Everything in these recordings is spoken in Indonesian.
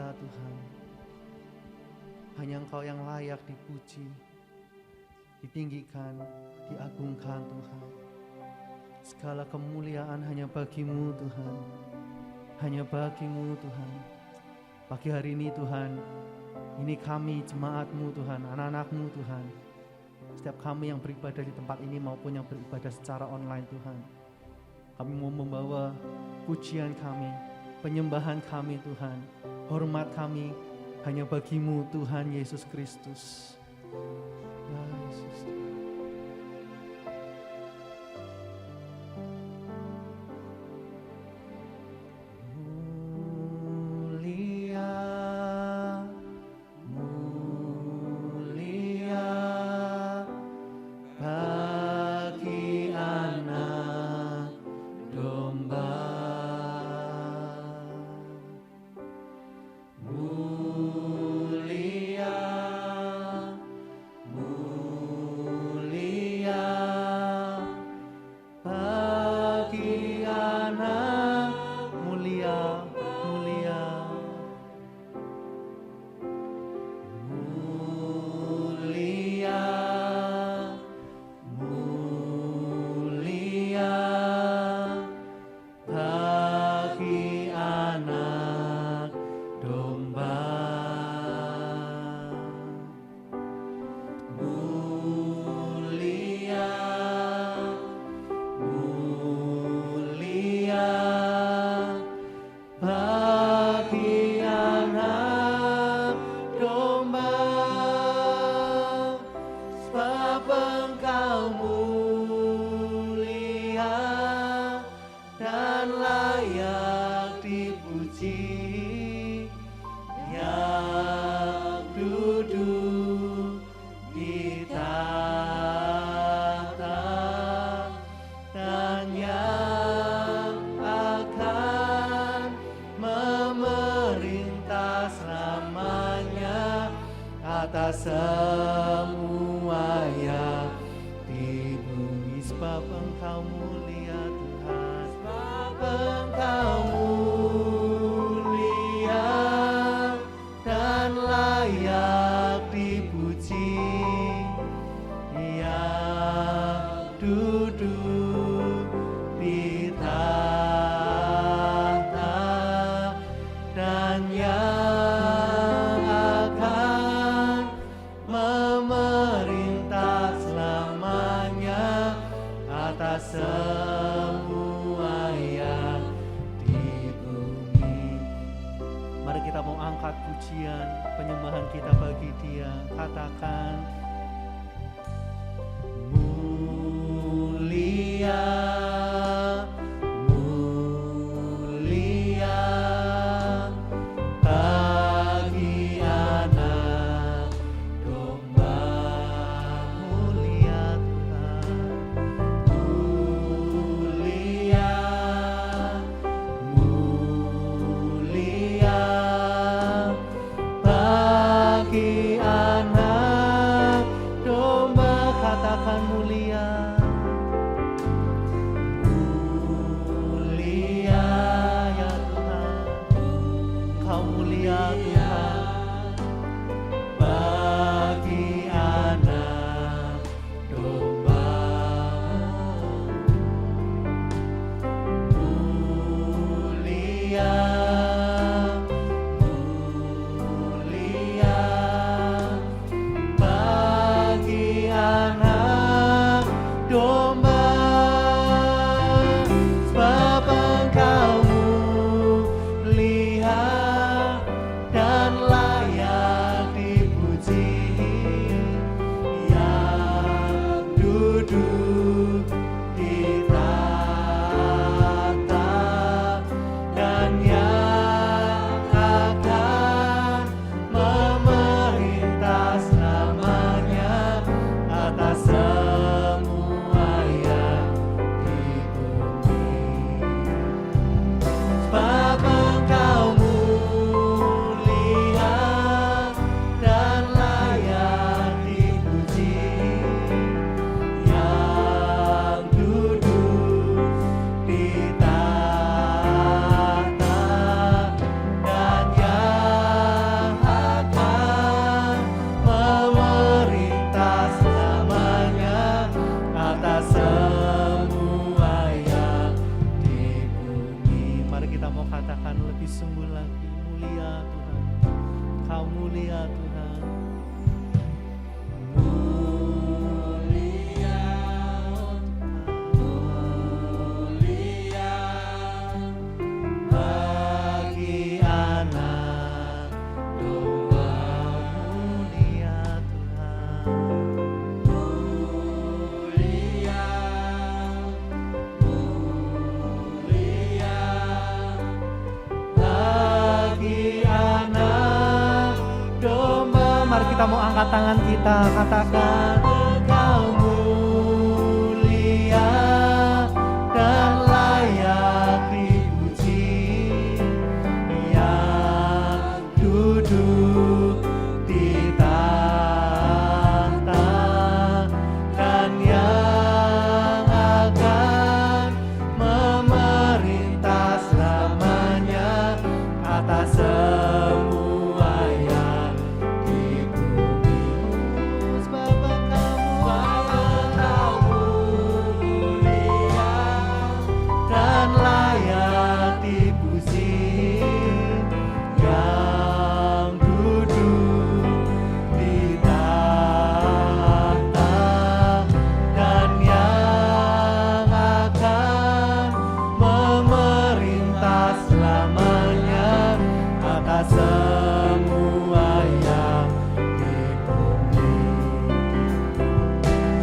mulia Tuhan. Hanya Engkau yang layak dipuji, ditinggikan, diagungkan Tuhan. Segala kemuliaan hanya bagi-Mu Tuhan. Hanya bagi-Mu Tuhan. Pagi hari ini Tuhan, ini kami jemaat-Mu Tuhan, anak-anak-Mu Tuhan. Setiap kami yang beribadah di tempat ini maupun yang beribadah secara online Tuhan. Kami mau membawa pujian kami, penyembahan kami Tuhan, hormat kami hanya bagi-Mu Tuhan Yesus Kristus. Ya Yesus. Bagi anak domba katakan mulia. kedatangan kita, katakan Engkau mulia dan layak dipuji, yang duduk di tahta dan yang akan memerintah selamanya atas semua yang di bumi. Sebab Engkau mulia dan layak dipuji, yang duduk di tahta dan yang akan memerintah selamanya atas semua yang di bumi.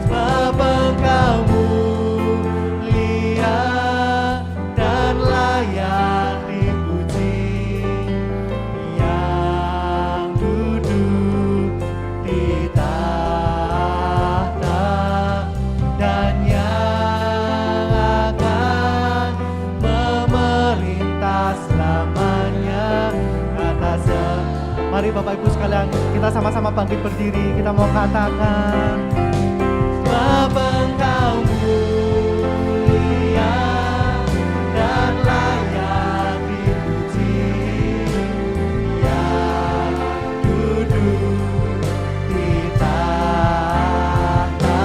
Sebab Engkau mulia dan layak dipuji, yang duduk di tahta dan yang akan memerintah selamanya atas. Mari Bapak Ibu sekalian, kita sama-sama bangkit berdiri, kita mau katakan sebab Engkau mulia dan layak dipuji, yang duduk di tahta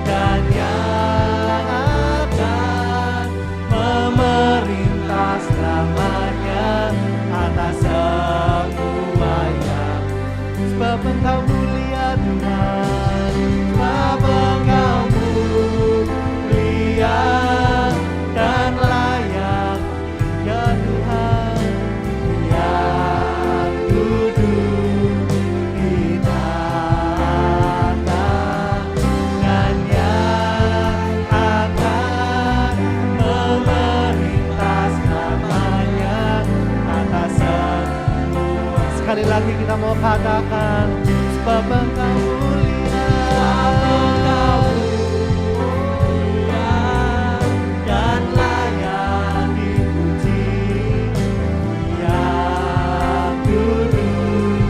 dan yang akan memerintah selamanya atas semuanya. Sebab Engkau mulia Tuhan, sebab Engkau mulia dan layak, ya Tuhan, yang duduk di tahta dan yang akan memerintah selamanya atas semua. Sekali lagi kita mau katakan sebab Engkau mulia dan layak dipuji, yang duduk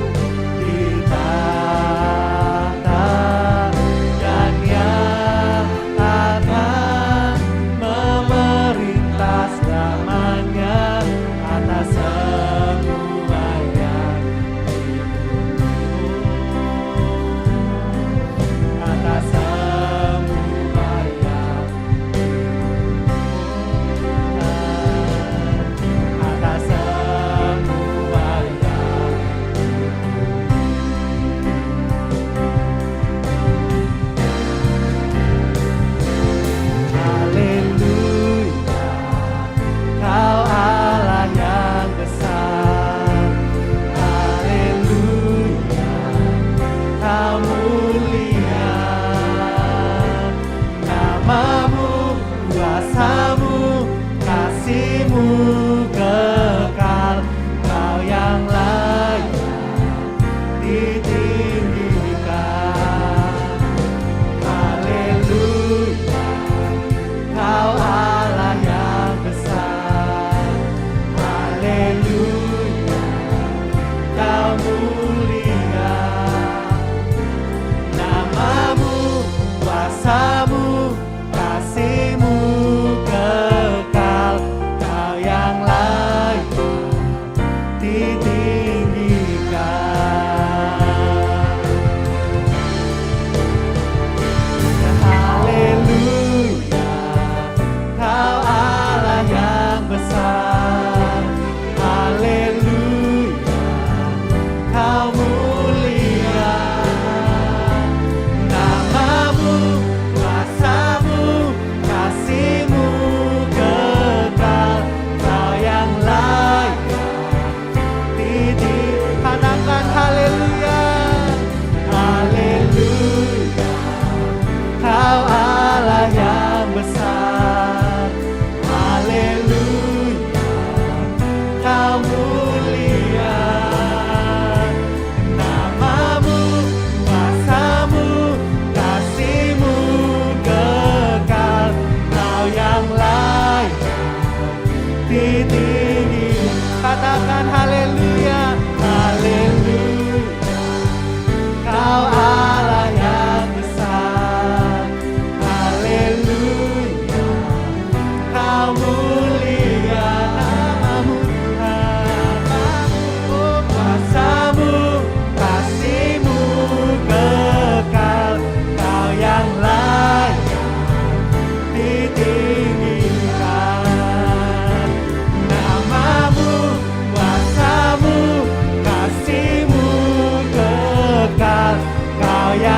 di tahta dan yang akan memerintah selamanya atas semua yang di bumi. Atas semua yang di bumi. Atas semua yang haleluya, Kau Allah yang besar. Haleluya, Kau mulia. Namamu, kuasamu, kasihmu kekal. Kau yang layak ditinggikan. Haleluya, Kau Allah yang besar. Haleluya, Kau mulia.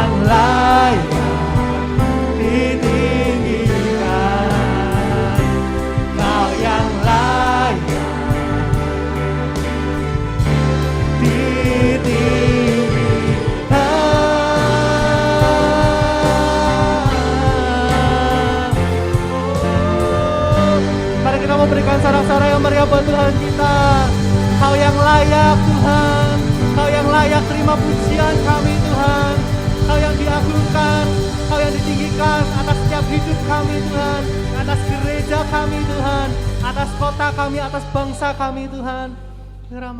yang layak ditinggikan, Kau yang layak Mari kita memberikan sorak-sorai yang meriah buat Tuhan kita. Kau yang layak Tuhan, Kau yang layak terima pujian kami Tuhan. Kau yang diagungkan, Kau yang ditinggikan atas setiap hidup kami Tuhan, atas gereja kami Tuhan, atas kota kami, atas bangsa kami Tuhan. Terima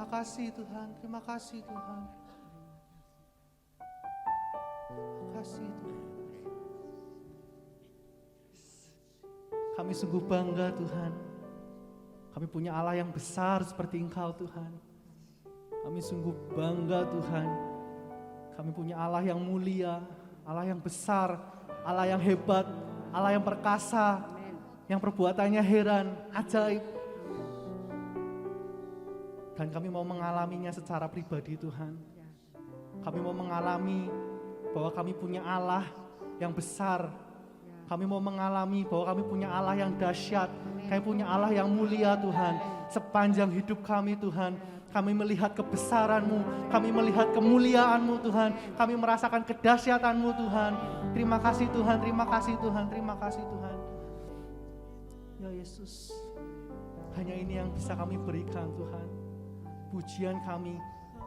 kasih Tuhan, terima kasih Tuhan. Terima kasih Tuhan. Kami sungguh bangga Tuhan. Kami punya Allah yang besar seperti Engkau Tuhan. Kami sungguh bangga Tuhan. Kami punya Allah yang mulia, Allah yang besar, Allah yang hebat, Allah yang perkasa, yang perbuatannya heran, ajaib. Dan kami mau mengalaminya secara pribadi Tuhan. Kami mau mengalami bahwa kami punya Allah yang besar. Kami mau mengalami bahwa kami punya Allah yang dahsyat. Kami punya Allah yang mulia Tuhan. Sepanjang hidup kami Tuhan, kami melihat kebesaran-Mu, kami melihat kemuliaan-Mu Tuhan. Kami merasakan kedahsyatan-Mu Tuhan. Terima kasih Tuhan, terima kasih Tuhan, terima kasih Tuhan. Ya Yesus, hanya ini yang bisa kami berikan Tuhan. Pujian kami,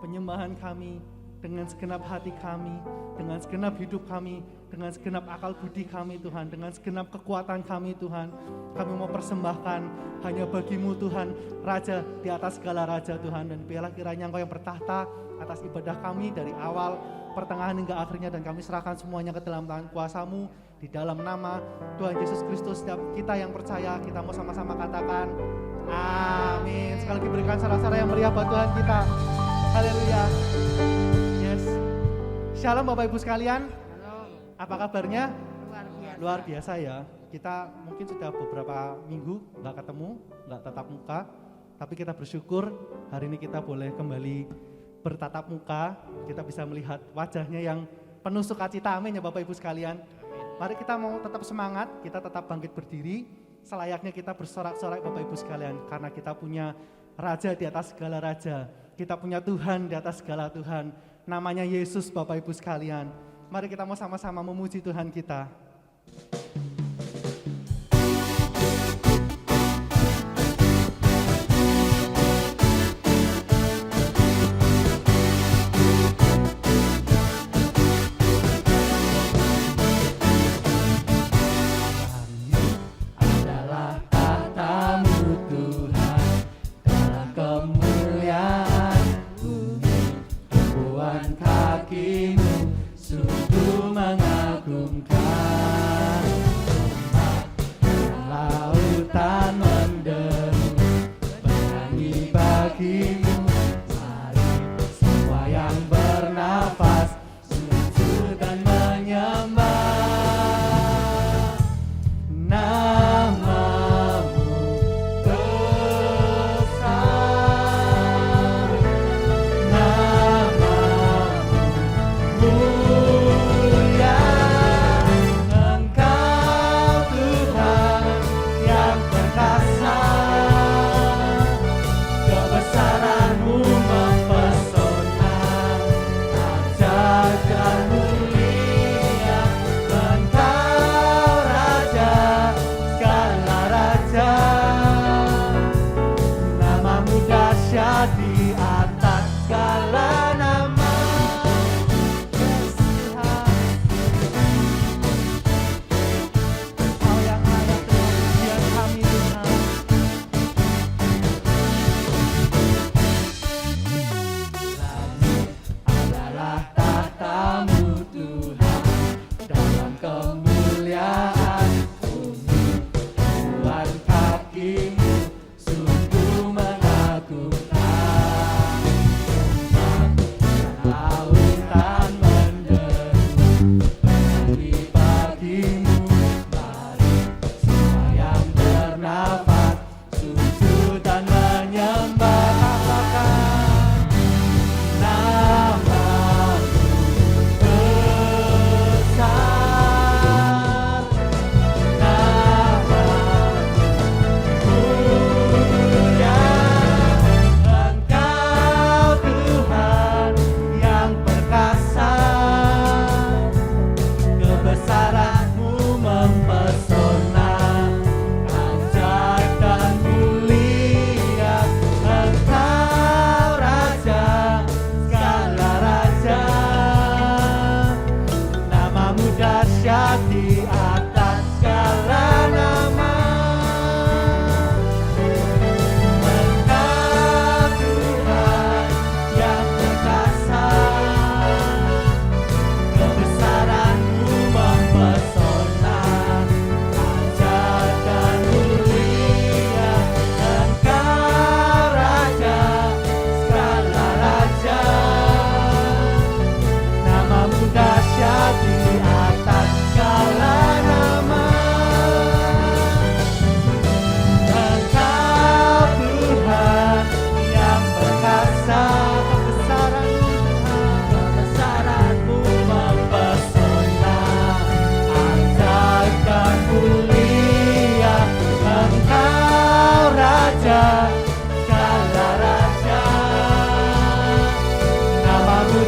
penyembahan kami, dengan segenap hati kami, dengan segenap hidup kami, dengan segenap akal budi kami Tuhan, dengan segenap kekuatan kami Tuhan. Kami mau persembahkan hanya bagi-Mu Tuhan, Raja di atas segala Raja Tuhan. Dan biarlah kiranya Engkau yang bertahta atas ibadah kami dari awal, pertengahan hingga akhirnya. Dan kami serahkan semuanya ke dalam tangan kuasa-Mu. Di dalam nama Tuhan Yesus Kristus, setiap kita yang percaya, kita mau sama-sama katakan amin. Sekali lagi berikan sorak-sorai yang meriah buat Tuhan kita. Haleluya. Yes. Shalom Bapak Ibu sekalian. Apa kabarnya? Luar biasa ya. Kita mungkin sudah beberapa minggu nggak ketemu, nggak tatap muka, tapi kita bersyukur hari ini kita boleh kembali bertatap muka. Kita bisa melihat wajahnya yang penuh sukacita. Amin ya Bapak Ibu sekalian. Mari kita mau tetap semangat, kita tetap bangkit berdiri. Selayaknya kita bersorak-sorai Bapak Ibu sekalian, karena kita punya Raja di atas segala Raja. Kita punya Tuhan di atas segala Tuhan. Namanya Yesus Bapak Ibu sekalian. Mari kita mau sama-sama memuji Tuhan kita. Hallelujah.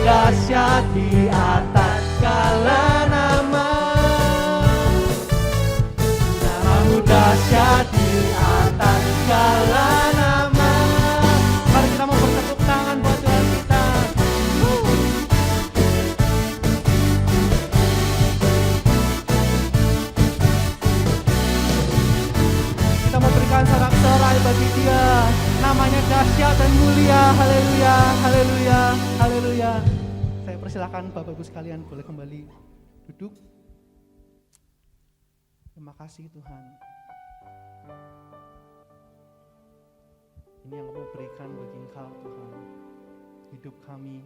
dahsyat di atas segala nama. Namamu dahsyat di atas segala nama. Mari kita mau bertepuk tangan buat Tuhan kita. Kita mau berikan sorak-sorai bagi Dia. Namanya dahsyat dan mulia. Haleluya, haleluya, haleluya. Saya persilakan Bapak Ibu sekalian boleh kembali duduk. Terima kasih Tuhan. Ini yang Kamu berikan bagi Engkau Tuhan. Hidup kami,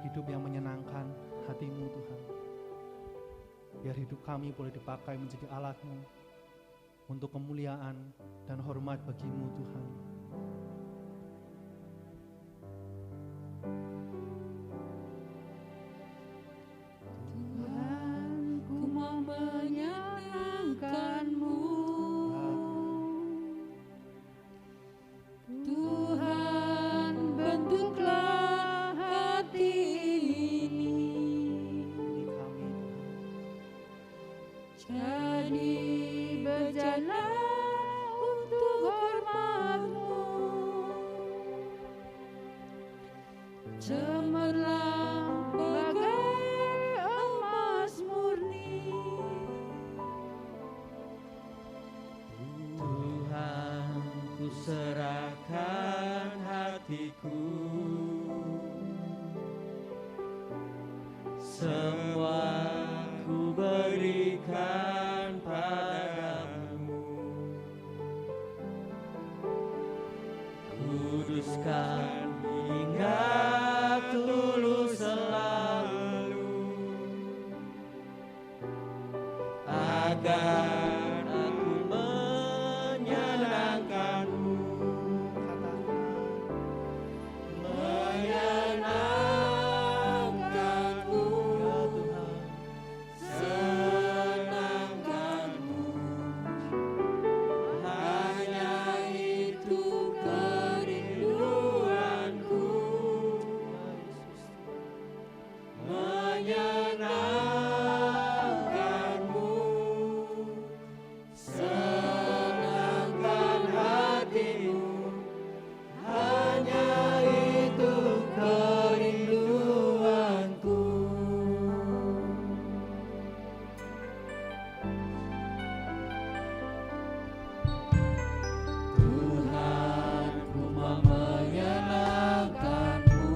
hidup yang menyenangkan hati-Mu Tuhan. Biar hidup kami boleh dipakai menjadi alat-Mu untuk kemuliaan dan hormat bagi-Mu Tuhan. Tuhan, ku mau menyenangkan-Mu. Tuhan, bentuklah hati ini jadi bejana untuk hormat-Mu. Cemerlang bagai emas murni. Tuhan, ku serahkan hatiku, semua ku berikan padamu. Kuduskan hingga tulus selalu, agar aku menyenangkan-Mu. Menyenangkan-Mu, senangkan-Mu, hanya itu kerinduanku. Menyenangkan-Mu, senangkan hatimu, hanya itu kerinduanku. Tuhan, ku mau menyenangkan-Mu.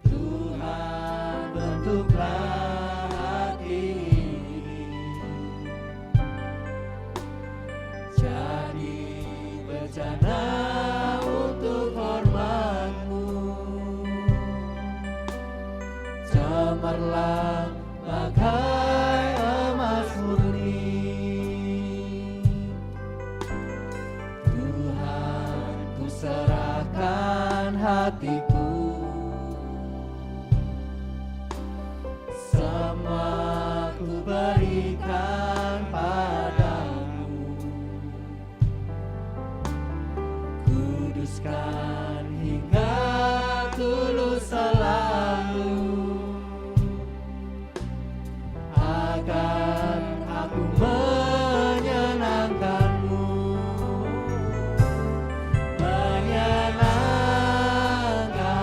Tuhan, bentuklah hati ini jadi bejana untuk hormat-Mu. Cemerlang bagai emas murni. Tuhan, ku serahkan hatiku, semua ku berikan padamu. Kuduskan hingga tulus selalu, agar aku menyenangkan-Mu. Menyenangkan-Mu,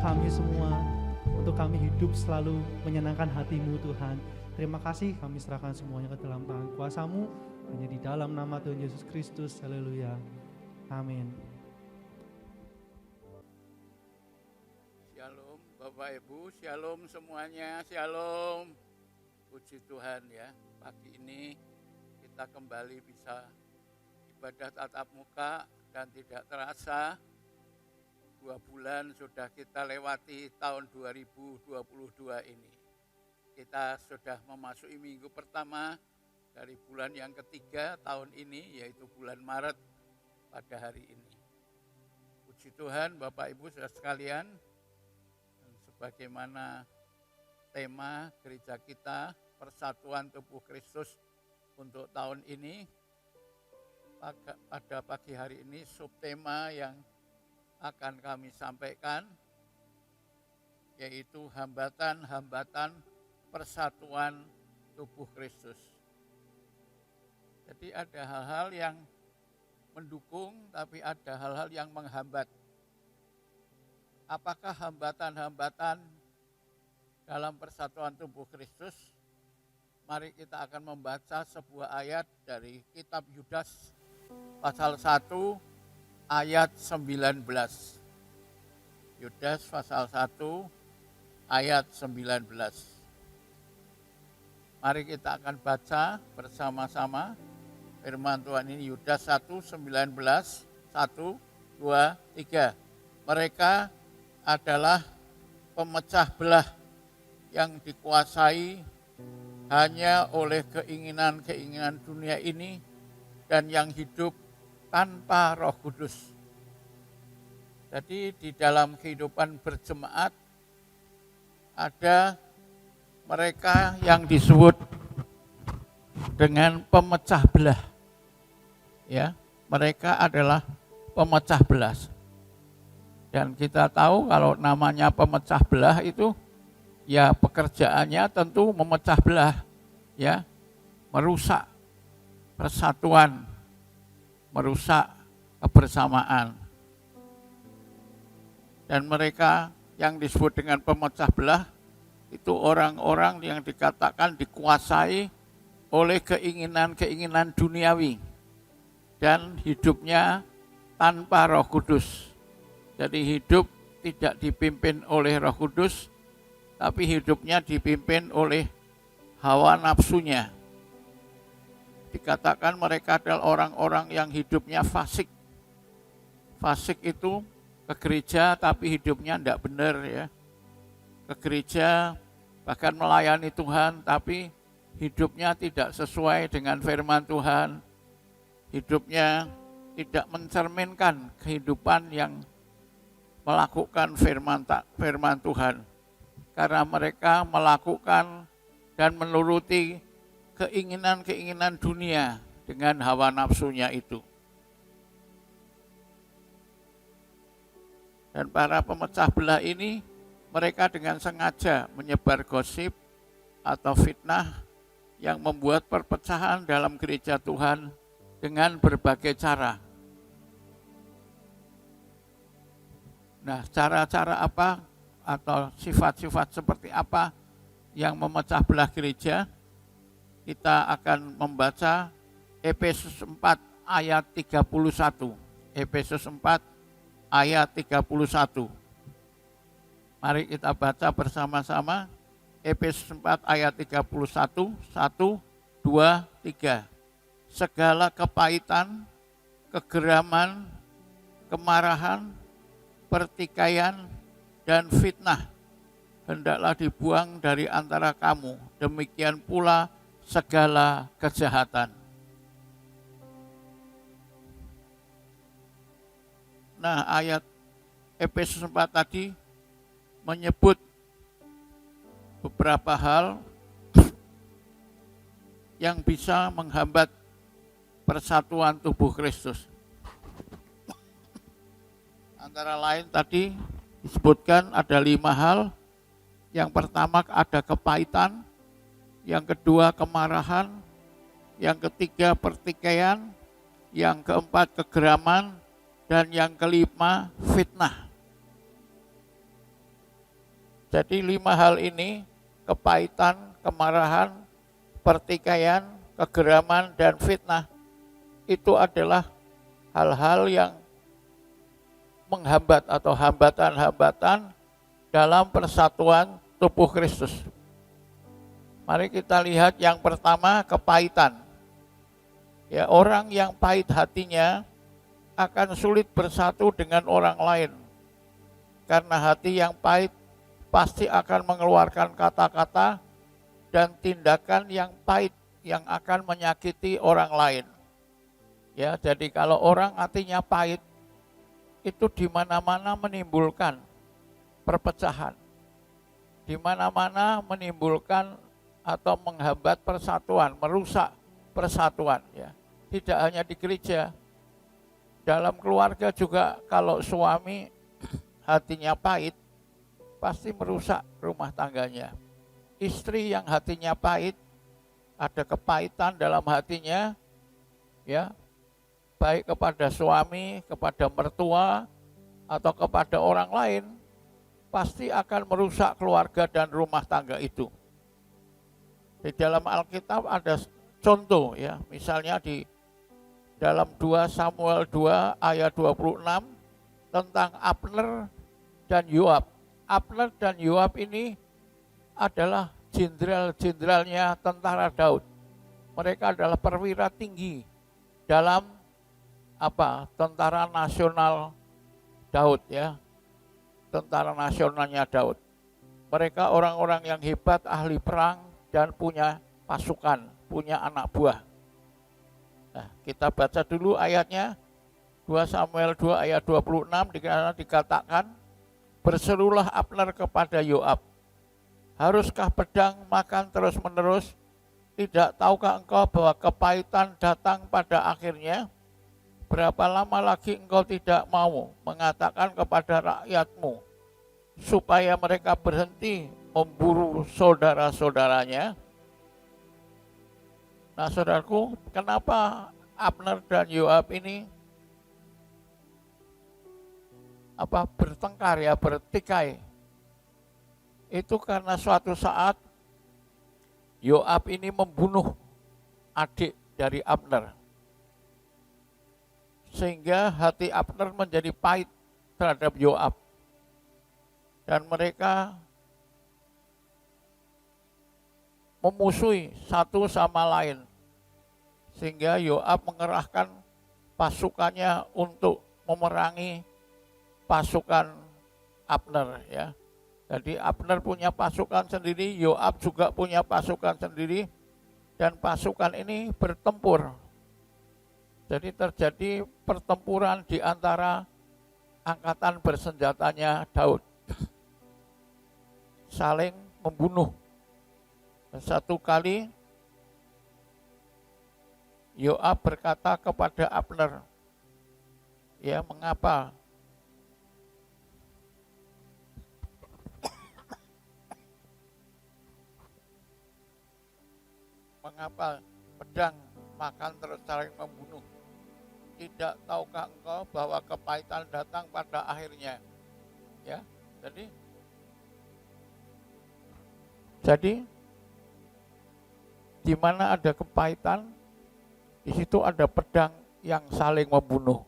kami semua, untuk kami hidup selalu menyenangkan hati-Mu Tuhan. Terima kasih, kami serahkan semuanya ke dalam tangan kuasa-Mu, hanya di dalam nama Tuhan Yesus Kristus. Haleluya. Amin. Shalom Bapak Ibu, shalom semuanya, shalom. Puji Tuhan ya, pagi ini kita kembali bisa ibadah tatap muka dan tidak terasa 2 bulan sudah kita lewati tahun 2022 ini. Kita sudah memasuki minggu pertama dari bulan yang ketiga tahun ini, yaitu bulan Maret pada hari ini. Puji Tuhan Bapak Ibu saudara sekalian, sebagaimana tema gereja kita, Persatuan Tubuh Kristus untuk tahun ini, pada pagi hari ini subtema yang akan kami sampaikan yaitu hambatan-hambatan persatuan tubuh Kristus. Jadi ada hal-hal yang mendukung, tapi ada hal-hal yang menghambat. Apakah hambatan-hambatan dalam persatuan tubuh Kristus? Mari kita akan membaca sebuah ayat dari kitab Yudas pasal 1 ayat 19. Yudas pasal 1 ayat 19. Mari kita akan baca bersama-sama firman Tuhan ini, Yudas 1:19, 1, 2, 3. Mereka adalah pemecah belah yang dikuasai hanya oleh keinginan-keinginan dunia ini dan yang hidup tanpa Roh Kudus. Jadi di dalam kehidupan berjemaat ada mereka yang disebut dengan pemecah belah. Ya, mereka adalah pemecah belah. Dan kita tahu kalau namanya pemecah belah itu ya pekerjaannya tentu memecah belah, ya, merusak persatuan, merusak kebersamaan. Dan mereka yang disebut dengan pemecah belah itu orang-orang yang dikatakan dikuasai oleh keinginan-keinginan duniawi dan hidupnya tanpa Roh Kudus. Jadi hidup tidak dipimpin oleh Roh Kudus, tapi hidupnya dipimpin oleh hawa nafsunya. Dikatakan mereka adalah orang-orang yang hidupnya fasik. Fasik itu ke gereja tapi hidupnya tidak benar, ya. Ke gereja bahkan melayani Tuhan tapi hidupnya tidak sesuai dengan firman Tuhan. Hidupnya tidak mencerminkan kehidupan yang melakukan firman Tuhan. Karena mereka melakukan dan menuruti keinginan-keinginan dunia dengan hawa nafsunya itu. Dan para pemecah belah ini, mereka dengan sengaja menyebar gosip atau fitnah yang membuat perpecahan dalam gereja Tuhan dengan berbagai cara. Nah, cara-cara apa atau sifat-sifat seperti apa yang memecah belah gereja? Kita akan membaca Efesus 4 ayat 31. Efesus 4 ayat 31. Mari kita baca bersama-sama Efesus 4 ayat 31, 1, 2, 3. Segala kepahitan, kegeraman, kemarahan, pertikaian, dan fitnah hendaklah dibuang dari antara kamu, demikian pula segala kejahatan. Nah, ayat Efesus 4 tadi menyebut beberapa hal yang bisa menghambat persatuan tubuh Kristus. Antara lain tadi disebutkan ada 5 hal. Yang pertama ada kepahitan, yang kedua kemarahan, yang ketiga pertikaian, yang keempat kegeraman, dan yang kelima fitnah. Jadi 5 hal ini, kepahitan, kemarahan, pertikaian, kegeraman, dan fitnah, itu adalah hal-hal yang menghambat atau hambatan-hambatan dalam persatuan tubuh Kristus. Mari kita lihat yang pertama, kepahitan. Ya, orang yang pahit hatinya akan sulit bersatu dengan orang lain. Karena hati yang pahit pasti akan mengeluarkan kata-kata dan tindakan yang pahit yang akan menyakiti orang lain. Ya, jadi kalau orang hatinya pahit, itu di mana-mana menimbulkan perpecahan. Di mana-mana menimbulkan atau menghambat persatuan, merusak persatuan, ya. Tidak hanya di gereja, dalam keluarga juga kalau suami hatinya pahit, pasti merusak rumah tangganya. Istri yang hatinya pahit, ada kepahitan dalam hatinya, ya, baik kepada suami, kepada mertua, atau kepada orang lain, pasti akan merusak keluarga dan rumah tangga itu. Di dalam Alkitab ada contoh, ya, misalnya di dalam 2 Samuel 2 ayat 26 tentang Abner dan Yoab. Abner dan Yoab ini adalah jenderal-jenderalnya tentara Daud. Mereka adalah perwira tinggi dalam tentara nasional Daud, ya. Tentara nasionalnya Daud. Mereka orang-orang yang hebat, ahli perang dan punya pasukan, punya anak buah. Nah, kita baca dulu ayatnya. 2 Samuel 2 ayat 26 dikatakan, berserulah Abner kepada Yoab, haruskah pedang makan terus-menerus? Tidak tahukah engkau bahwa kepahitan datang pada akhirnya? Berapa lama lagi engkau tidak mau mengatakan kepada rakyatmu supaya mereka berhenti memburu saudara-saudaranya? Nah, saudaraku, kenapa Abner dan Yoab ini bertengkar, ya, bertikai? Itu karena suatu saat Yoab ini membunuh adik dari Abner. Sehingga hati Abner menjadi pahit terhadap Yoab. Dan mereka memusuhi satu sama lain. Sehingga Yoab mengerahkan pasukannya untuk memerangi pasukan Abner, ya. Jadi Abner punya pasukan sendiri, Yoab juga punya pasukan sendiri, dan pasukan ini bertempur. Jadi terjadi pertempuran di antara angkatan bersenjatanya Daud. Saling membunuh. Dan satu kali Yoab berkata kepada Abner, ya, mengapa pedang makan terus saling membunuh? Tidak tahukah engkau bahwa kepahitan datang pada akhirnya? Ya, jadi di mana ada kepahitan, di situ ada pedang yang saling membunuh.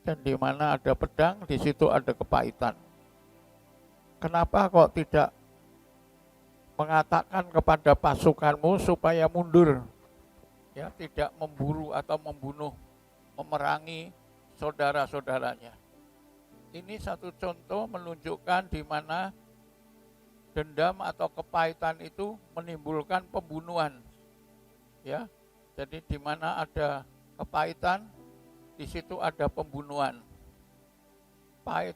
Dan di mana ada pedang, di situ ada kepahitan. Kenapa kok tidak mengatakan kepada pasukanmu supaya mundur, ya, tidak memburu atau membunuh, memerangi saudara-saudaranya? Ini satu contoh menunjukkan di mana dendam atau kepahitan itu menimbulkan pembunuhan, ya. Jadi di mana ada kepahitan, di situ ada pembunuhan.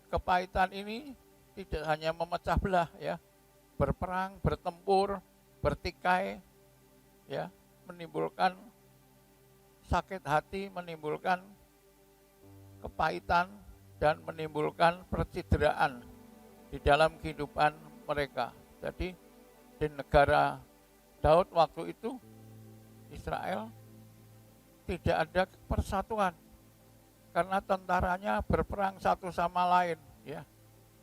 Kepahitan ini tidak hanya memecah belah, ya, berperang, bertempur, bertikai, ya, menimbulkan sakit hati, menimbulkan kepahitan, dan menimbulkan percideraan di dalam kehidupan mereka. Jadi di negara Daud waktu itu, Israel, tidak ada persatuan karena tentaranya berperang satu sama lain, ya.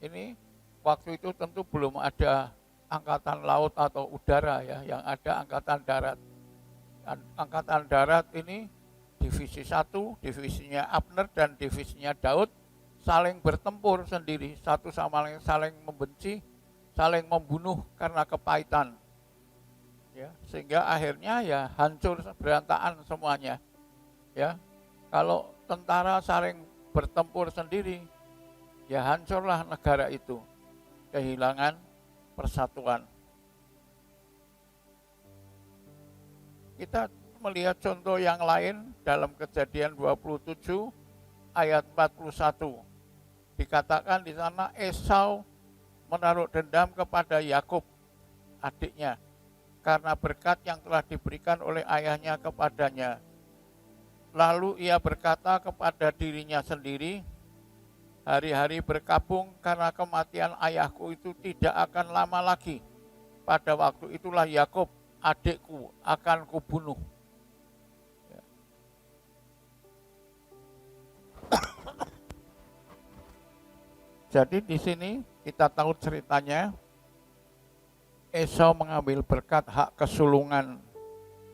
Ini waktu itu tentu belum ada angkatan laut atau udara ya, yang ada angkatan darat. Angkatan darat ini divisi 1, divisinya Abner dan divisinya Daud saling bertempur sendiri, satu sama lain saling membenci, saling membunuh karena kepahitan. Ya, sehingga akhirnya ya hancur berantakan semuanya. Ya, kalau tentara saling bertempur sendiri, ya hancurlah negara itu, kehilangan persatuan. Kita melihat contoh yang lain dalam Kejadian 27 ayat 41. Dikatakan di sana Esau menaruh dendam kepada Yakub, adiknya, karena berkat yang telah diberikan oleh ayahnya kepadanya. Lalu ia berkata kepada dirinya sendiri, hari-hari berkabung karena kematian ayahku itu tidak akan lama lagi. Pada waktu itulah Yakub, adikku, akan kubunuh. Jadi di sini kita tahu ceritanya, Esau mengambil berkat hak kesulungan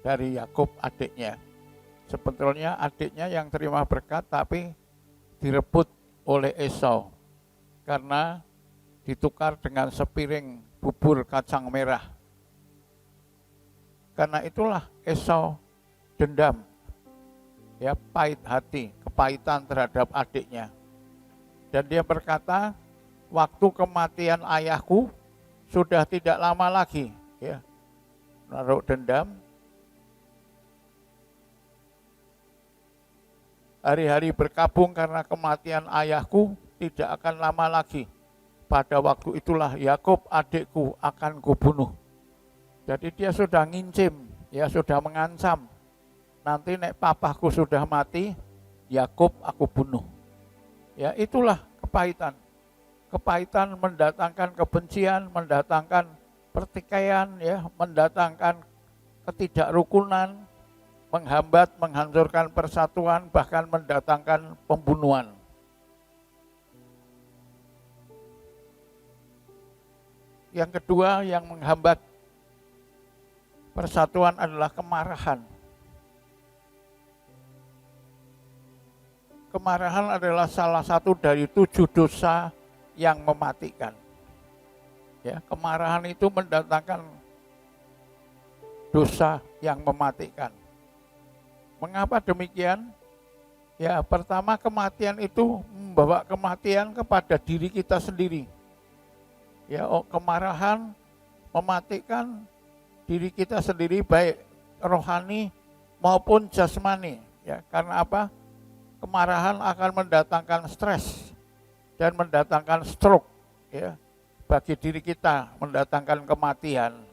dari Yakub adiknya. Sebetulnya adiknya yang terima berkat tapi direbut oleh Esau karena ditukar dengan sepiring bubur kacang merah. Karena itulah Esau dendam, ya, pahit hati, kepahitan terhadap adiknya. Dan dia berkata, waktu kematian ayahku sudah tidak lama lagi, ya, menaruh dendam. Hari-hari berkabung karena kematian ayahku tidak akan lama lagi. Pada waktu itulah Yakub adikku akan kubunuh. Jadi dia sudah ngincim, ya, sudah mengancam. Nanti nek papaku sudah mati, Yakub aku bunuh. Ya, itulah kepahitan. Kepahitan mendatangkan kebencian, mendatangkan pertikaian, ya, mendatangkan ketidakrukunan, menghambat, menghancurkan persatuan, bahkan mendatangkan pembunuhan. Yang kedua yang menghambat persatuan adalah kemarahan. Kemarahan adalah salah satu dari 7 dosa yang mematikan. Ya, kemarahan itu mendatangkan dosa yang mematikan. Mengapa demikian? Ya, pertama kematian itu membawa kematian kepada diri kita sendiri. Ya, kemarahan mematikan diri kita sendiri baik rohani maupun jasmani. Ya, karena apa? Kemarahan akan mendatangkan stres dan mendatangkan stroke, ya, bagi diri kita, mendatangkan kematian.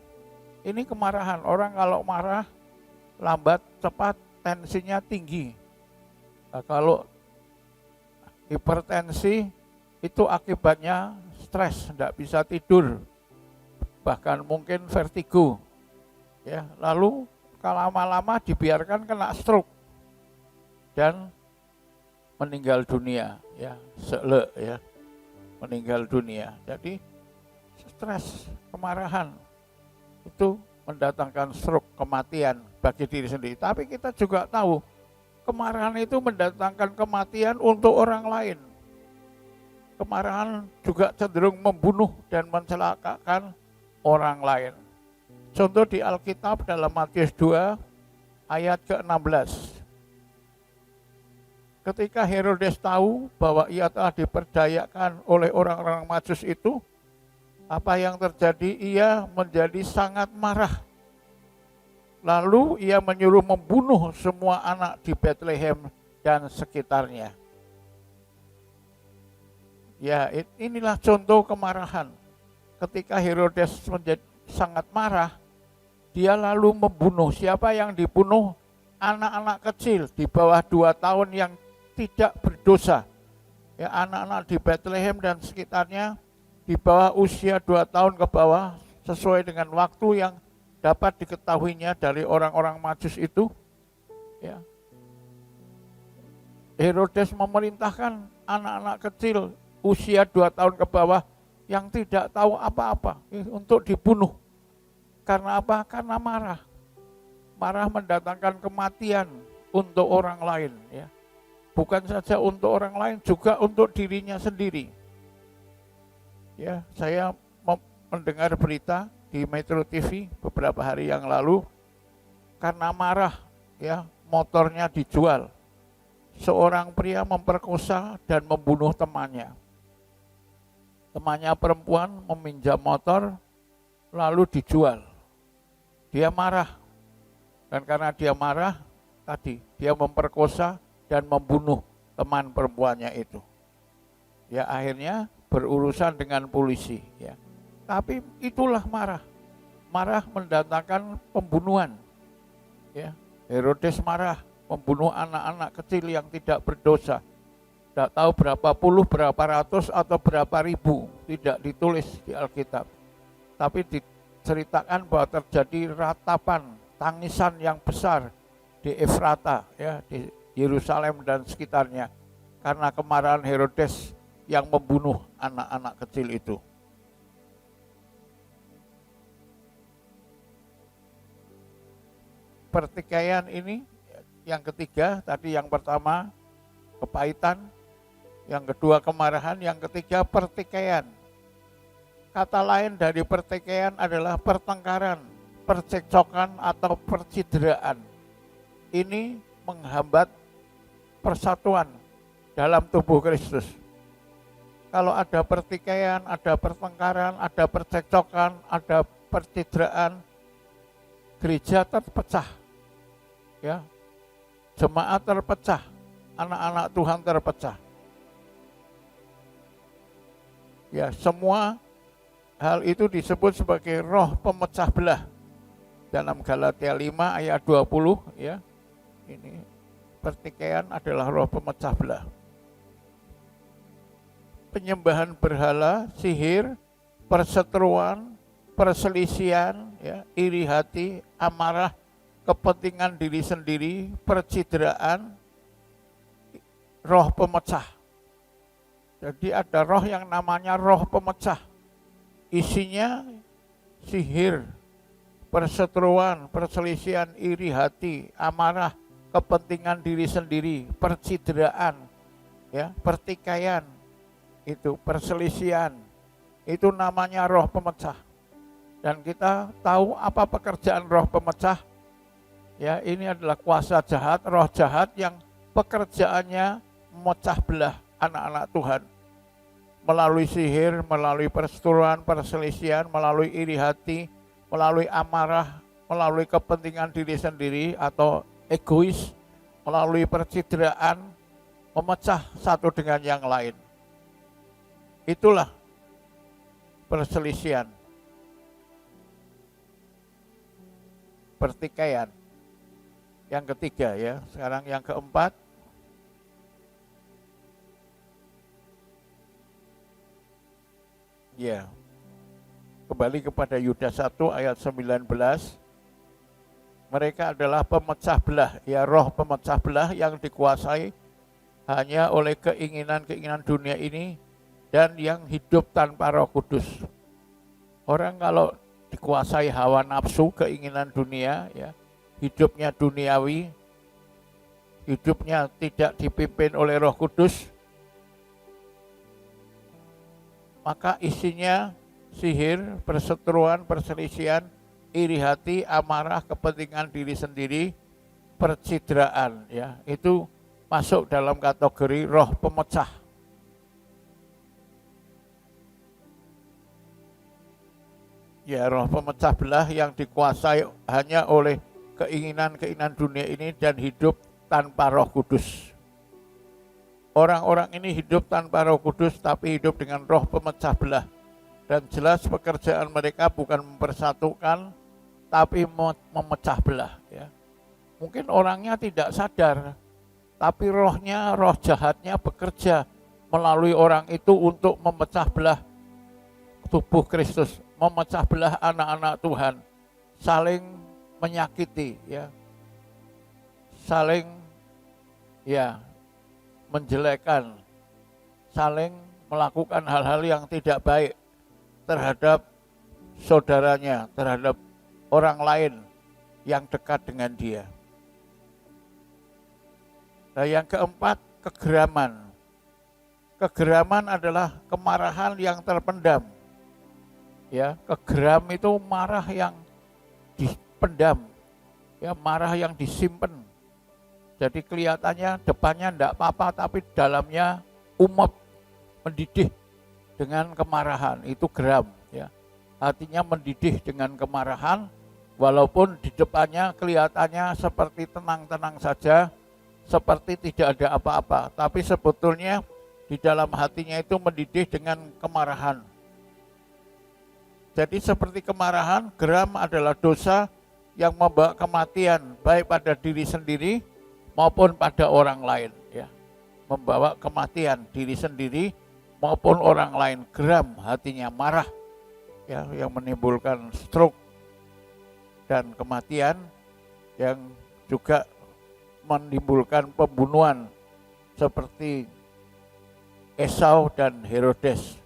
Ini kemarahan. Orang kalau marah lambat cepat tensinya tinggi. Nah, kalau hipertensi itu akibatnya stres, tidak bisa tidur, bahkan mungkin vertigo. Ya, lalu kalau lama-lama dibiarkan kena stroke dan meninggal dunia, ya, ya, meninggal dunia. Jadi stres, kemarahan itu mendatangkan stroke, kematian bagi diri sendiri. Tapi kita juga tahu kemarahan itu mendatangkan kematian untuk orang lain. Kemarahan juga cenderung membunuh dan mencelakakan orang lain. Contoh di Alkitab dalam Matius 2 ayat ke-16. Ketika Herodes tahu bahwa ia telah diperdayakan oleh orang-orang Majus itu, apa yang terjadi? Ia menjadi sangat marah. Lalu ia menyuruh membunuh semua anak di Bethlehem dan sekitarnya. Ya, inilah contoh kemarahan. Ketika Herodes menjadi sangat marah, dia lalu membunuh. Siapa yang dibunuh? Anak-anak kecil di bawah 2 tahun yang tidak berdosa. Ya, anak-anak di Bethlehem dan sekitarnya di bawah usia 2 tahun ke bawah, sesuai dengan waktu yang dapat diketahuinya dari orang-orang Majus itu. Ya. Herodes memerintahkan anak-anak kecil usia 2 tahun ke bawah yang tidak tahu apa-apa untuk dibunuh. Karena apa? Karena marah. Marah mendatangkan kematian untuk orang lain, ya. Bukan saja untuk orang lain, juga untuk dirinya sendiri. Ya, saya mendengar berita di Metro TV beberapa hari yang lalu, karena marah, ya, motornya dijual. Seorang pria memperkosa dan membunuh temannya. Temannya perempuan meminjam motor, lalu dijual. Dia marah, dan karena dia marah, tadi dia memperkosa dan membunuh teman perempuannya itu. Ya, akhirnya berurusan dengan polisi, ya. Tapi itulah marah. Marah mendatangkan pembunuhan. Ya, Herodes marah membunuh anak-anak kecil yang tidak berdosa. Tidak tahu berapa puluh, berapa ratus atau berapa ribu, tidak ditulis di Alkitab. Tapi diceritakan bahwa terjadi ratapan, tangisan yang besar di Efrata, ya, di Yerusalem dan sekitarnya, karena kemarahan Herodes yang membunuh anak-anak kecil itu. Pertikaian ini yang ketiga, tadi yang pertama kepahitan, yang kedua kemarahan, yang ketiga pertikaian. Kata lain dari pertikaian adalah pertengkaran, percekcokan atau percideraan. Ini menghambat persatuan dalam tubuh Kristus. Kalau ada pertikaian, ada pertengkaran, ada percekcokan, ada percideraan, gereja terpecah. Ya, jemaat terpecah, anak-anak Tuhan terpecah. Ya, semua hal itu disebut sebagai roh pemecah belah. Dalam Galatia 5 ayat 20, ya. Ini pertikaian adalah roh pemecah belah. Penyembahan berhala, sihir, perseteruan, perselisihan, ya, iri hati, amarah, kepentingan diri sendiri, percideraan, roh pemecah. Jadi ada roh yang namanya roh pemecah. Isinya sihir, perseteruan, perselisihan, iri hati, amarah, kepentingan diri sendiri, percideraan, ya, pertikaian, itu perselisihan. Itu namanya roh pemecah. Dan kita tahu apa pekerjaan roh pemecah. Ya, ini adalah kuasa jahat, roh jahat yang pekerjaannya memecah belah anak-anak Tuhan. Melalui sihir, melalui perseteruan, perselisihan, melalui iri hati, melalui amarah, melalui kepentingan diri sendiri atau egois, melalui percideraan, memecah satu dengan yang lain. Itulah perselisihan, pertikaian. Yang ketiga, ya. Sekarang yang keempat. Ya. Kembali kepada Yudas 1 ayat 19. Mereka adalah pemecah belah, ya, roh pemecah belah yang dikuasai hanya oleh keinginan-keinginan dunia ini dan yang hidup tanpa Roh Kudus. Orang kalau dikuasai hawa nafsu, keinginan dunia, ya, hidupnya duniawi, hidupnya tidak dipimpin oleh Roh Kudus, maka isinya sihir, perseteruan, perselisihan, iri hati, amarah, kepentingan diri sendiri, percideraan, ya, itu masuk dalam kategori roh pemecah. Ya, roh pemecah belah yang dikuasai hanya oleh keinginan-keinginan dunia ini dan hidup tanpa Roh Kudus. Orang-orang ini hidup tanpa Roh Kudus tapi hidup dengan roh pemecah belah. Dan jelas pekerjaan mereka bukan mempersatukan tapi memecah belah, ya. Mungkin orangnya tidak sadar, tapi rohnya, roh jahatnya bekerja melalui orang itu untuk memecah belah tubuh Kristus, memecah belah anak-anak Tuhan, saling menyakiti, ya, saling, ya, menjelekkan, saling melakukan hal-hal yang tidak baik terhadap saudaranya, terhadap orang lain yang dekat dengan dia. Nah, yang keempat, kegeraman. Kegeraman adalah kemarahan yang terpendam. Ya, kegeram itu marah yang dipendam. Ya, marah yang disimpan. Jadi kelihatannya depannya enggak apa-apa, tapi dalamnya umep, mendidih dengan kemarahan. Itu geram. Ya. Hatinya mendidih dengan kemarahan, walaupun di depannya kelihatannya seperti tenang-tenang saja, seperti tidak ada apa-apa, tapi sebetulnya di dalam hatinya itu mendidih dengan kemarahan. Jadi seperti kemarahan, geram adalah dosa yang membawa kematian, baik pada diri sendiri maupun pada orang lain. Ya. Membawa kematian diri sendiri maupun orang lain. Geram, hatinya marah, ya, yang menimbulkan stroke dan kematian, yang juga menimbulkan pembunuhan seperti Esau dan Herodes.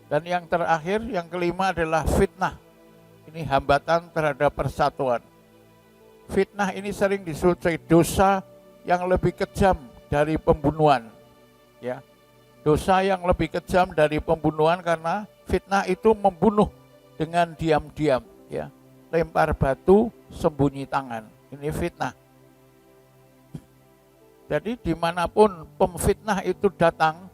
Dan yang terakhir, yang kelima adalah fitnah. Ini hambatan terhadap persatuan. Fitnah ini sering disebut dosa yang lebih kejam dari pembunuhan. Ya, dosa yang lebih kejam dari pembunuhan karena fitnah itu membunuh dengan diam-diam. Ya, lempar batu, sembunyi tangan. Ini fitnah. Jadi dimanapun pemfitnah itu datang,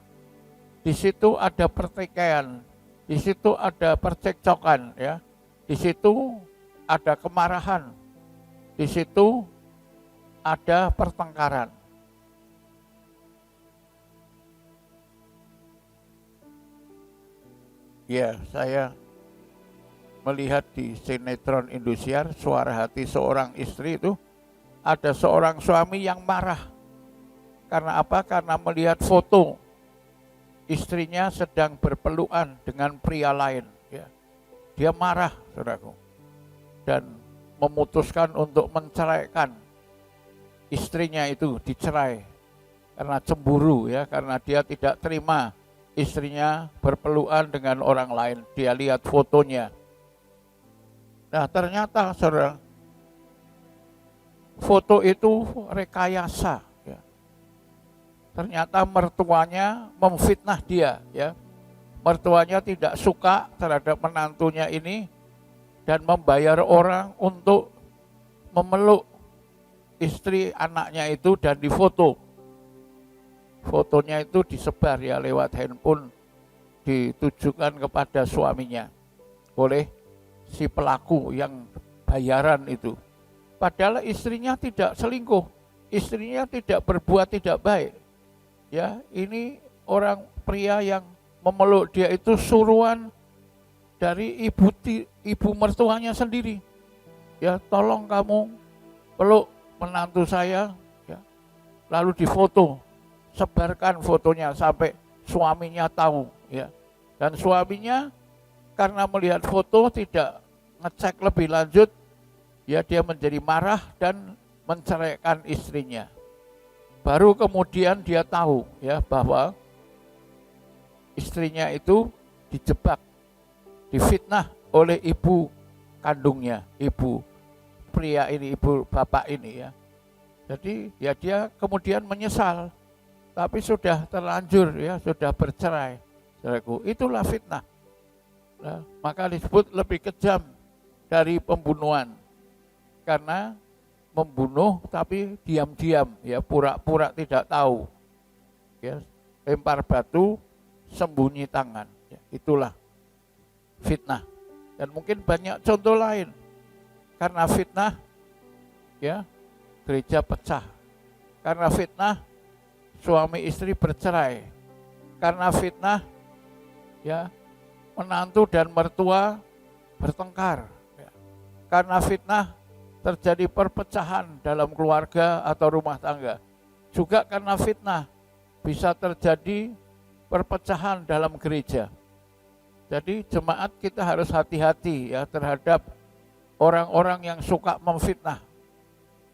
di situ ada pertikaian, di situ ada percekcokan, ya, di situ ada kemarahan, di situ ada pertengkaran. Ya, saya melihat di sinetron Indosiar, Suara Hati Seorang Istri itu, ada seorang suami yang marah. Karena apa? Karena melihat foto istrinya sedang berpelukan dengan pria lain. Ya. Dia marah, saudaraku, dan memutuskan untuk menceraikan istrinya itu, dicerai karena cemburu, ya, karena dia tidak terima istrinya berpelukan dengan orang lain. Dia lihat fotonya. Nah, ternyata saudara, foto itu rekayasa. Ternyata mertuanya memfitnah dia, ya. Mertuanya tidak suka terhadap menantunya ini dan membayar orang untuk memeluk istri anaknya itu dan difoto. Fotonya itu disebar, ya, lewat handphone, ditujukan kepada suaminya oleh si pelaku yang bayaran itu. Padahal istrinya tidak selingkuh, istrinya tidak berbuat tidak baik. Ya, ini orang pria yang memeluk dia itu suruhan dari ibu mertuanya sendiri. Ya, tolong kamu peluk menantu saya, ya. Lalu difoto, sebarkan fotonya sampai suaminya tahu, ya. Dan suaminya karena melihat foto tidak ngecek lebih lanjut, ya, dia menjadi marah dan menceraikan istrinya. Baru kemudian dia tahu, ya, bahwa istrinya itu dijebak, difitnah oleh ibu kandungnya, ibu pria ini, ibu bapak ini, ya. Jadi ya dia kemudian menyesal, tapi sudah terlanjur, ya, sudah bercerai. Saudaraku, itulah fitnah. Nah, maka disebut lebih kejam dari pembunuhan, karena membunuh tapi diam-diam, ya, pura-pura tidak tahu, ya, lempar batu, sembunyi tangan, ya, itulah fitnah. Dan mungkin banyak contoh lain. Karena fitnah, ya, gereja pecah. Karena fitnah, suami istri bercerai. Karena fitnah, ya, menantu dan mertua bertengkar, ya. Karena fitnah terjadi perpecahan dalam keluarga atau rumah tangga. Juga karena fitnah bisa terjadi perpecahan dalam gereja. Jadi jemaat kita harus hati-hati, ya, terhadap orang-orang yang suka memfitnah.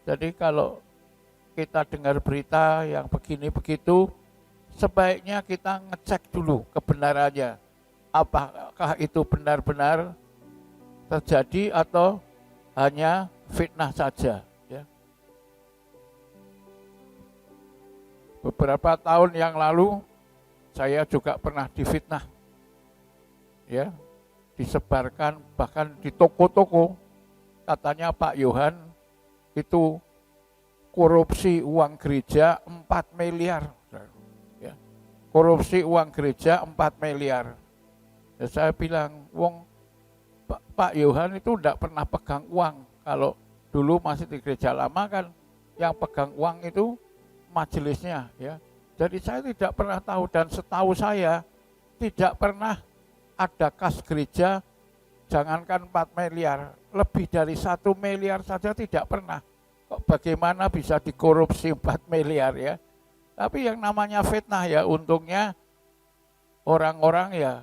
Jadi kalau kita dengar berita yang begini begitu, sebaiknya kita ngecek dulu kebenarannya. Apakah itu benar-benar terjadi atau hanya fitnah saja. Ya. Beberapa tahun yang lalu saya juga pernah difitnah. Ya, disebarkan bahkan di toko-toko, katanya Pak Yohan itu korupsi uang gereja 4 miliar. Ya. Korupsi uang gereja 4 miliar. Ya, saya bilang, wong Pak Yohan itu tidak pernah pegang uang. Kalau dulu masih di gereja lama kan yang pegang uang itu majelisnya. Ya. Jadi saya tidak pernah tahu, dan setahu saya tidak pernah ada kas gereja, jangankan 4 miliar, lebih dari 1 miliar saja tidak pernah. Kok bagaimana bisa dikorupsi 4 miliar ya? Tapi yang namanya fitnah ya, untungnya orang-orang ya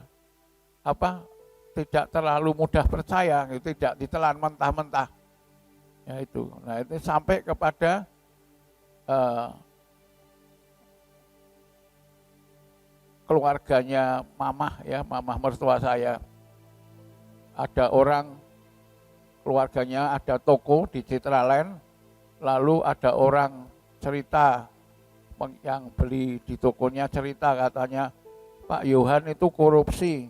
tidak terlalu mudah percaya, tidak ditelan mentah-mentah. Ya itu. Nah, itu sampai kepada keluarganya mamah ya, mamah mertua saya. Ada orang keluarganya ada toko di Citraland, lalu ada orang cerita yang beli di tokonya cerita katanya Pak Yohan itu korupsi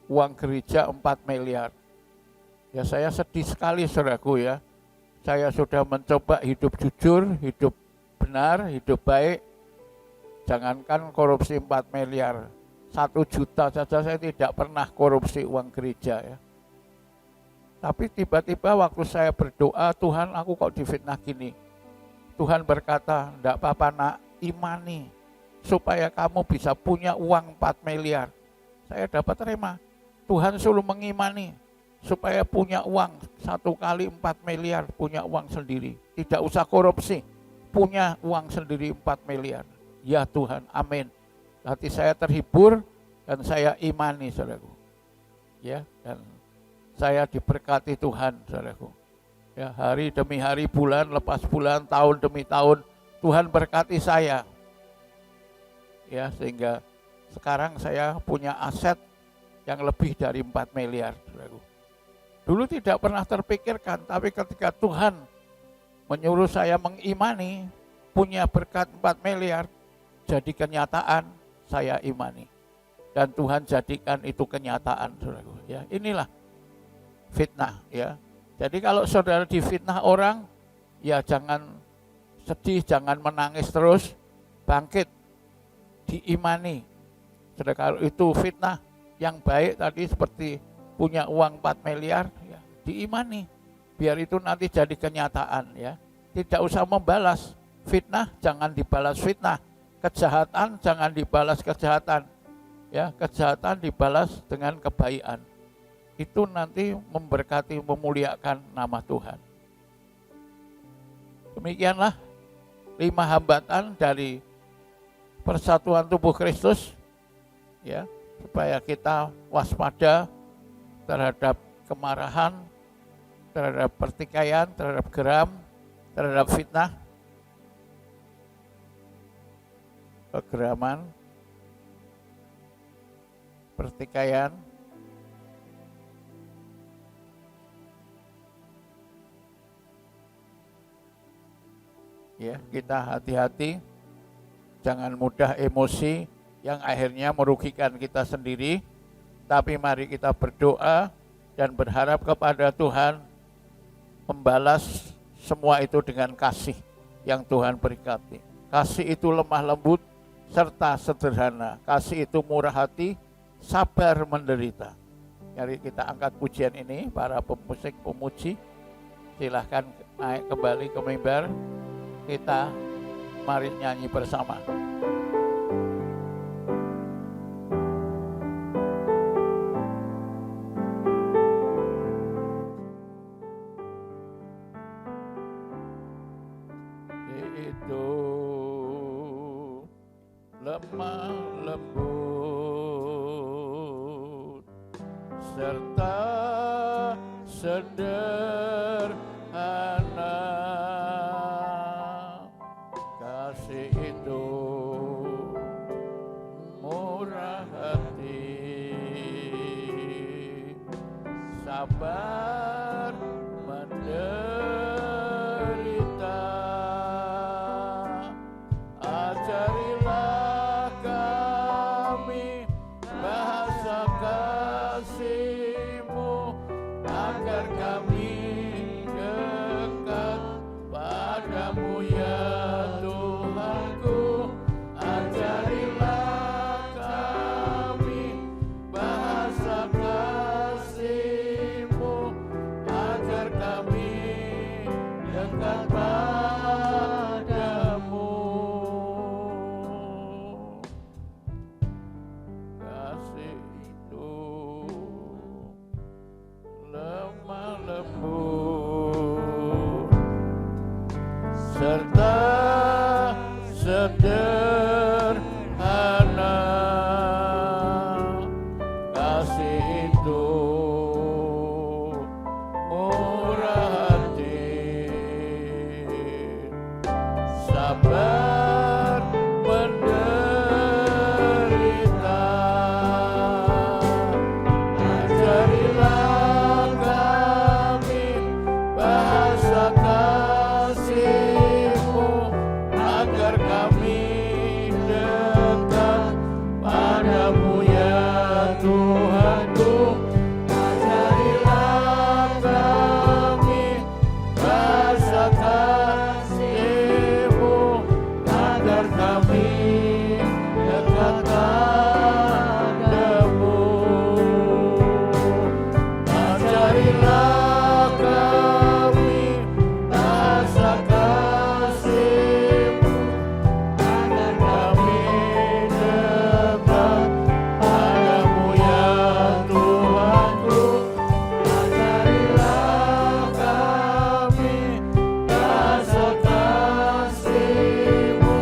uang gereja 4 miliar. Ya saya sedih sekali saudaraku ya. Saya sudah mencoba hidup jujur, hidup benar, hidup baik. Jangankan korupsi 4 miliar, 1 juta saja saya tidak pernah korupsi uang gereja ya. Tapi tiba-tiba waktu saya berdoa, Tuhan aku kok difitnah gini. Tuhan berkata, enggak apa-apa nak, imani supaya kamu bisa punya uang 4 miliar. Saya dapat terima. Tuhan suruh mengimani supaya punya uang 1 kali 4 miliar, punya uang sendiri. Tidak usah korupsi, punya uang sendiri 4 miliar. Ya Tuhan, amin. Hati saya terhibur dan saya imani, saudaraku. Ya, dan saya diberkati Tuhan, saudaraku. Ya, hari demi hari, bulan lepas bulan, tahun demi tahun, Tuhan berkati saya. Ya, sehingga sekarang saya punya aset yang lebih dari 4 miliar, saudaraku. Dulu tidak pernah terpikirkan, tapi ketika Tuhan menyuruh saya mengimani, punya berkat 4 miliar, jadi kenyataan, saya imani. Dan Tuhan jadikan itu kenyataan, saudaraku. Ya, inilah fitnah. Ya. Jadi kalau saudara difitnah orang, ya jangan sedih, jangan menangis terus, bangkit, diimani. Saudara, kalau itu fitnah yang baik tadi seperti punya uang 4 miliar, ya, diimani. Biar itu nanti jadi kenyataan. Ya. Tidak usah membalas fitnah, jangan dibalas fitnah. Kejahatan jangan dibalas kejahatan. Ya, kejahatan dibalas dengan kebaikan. Itu nanti memberkati, memuliakan nama Tuhan. Demikianlah 5 hambatan dari persatuan tubuh Kristus. Ya, supaya kita waspada terhadap kemarahan, terhadap pertikaian, terhadap geram, terhadap fitnah, kegeraman, pertikaian, ya kita hati-hati, jangan mudah emosi yang akhirnya merugikan kita sendiri, tapi mari kita berdoa dan berharap kepada Tuhan membalas semua itu dengan kasih yang Tuhan berkati. Kasih itu lemah lembut serta sederhana. Kasih itu murah hati, sabar menderita. Mari kita angkat pujian ini, para pemusik pemuji. Silahkan naik kembali ke mimbar. Kita mari nyanyi bersama. Lemah lembut serta sederhana, kasih itu kami dekat padamu. Kasih itu lemah lembut serta sederhana. Kasih itu murah hati, sabar menderita. Ajarilah kami bahasa kasih-Mu, agar kami dekat padamu ya Tuhanku. Ajarilah kami bahasa kasih-Mu, agar kami dekat padamu. Ajarilah kami bahasa kasih-Mu, agar kami dekat padamu ya Tuhanku. Ajarilah kami bahasa kasih-Mu,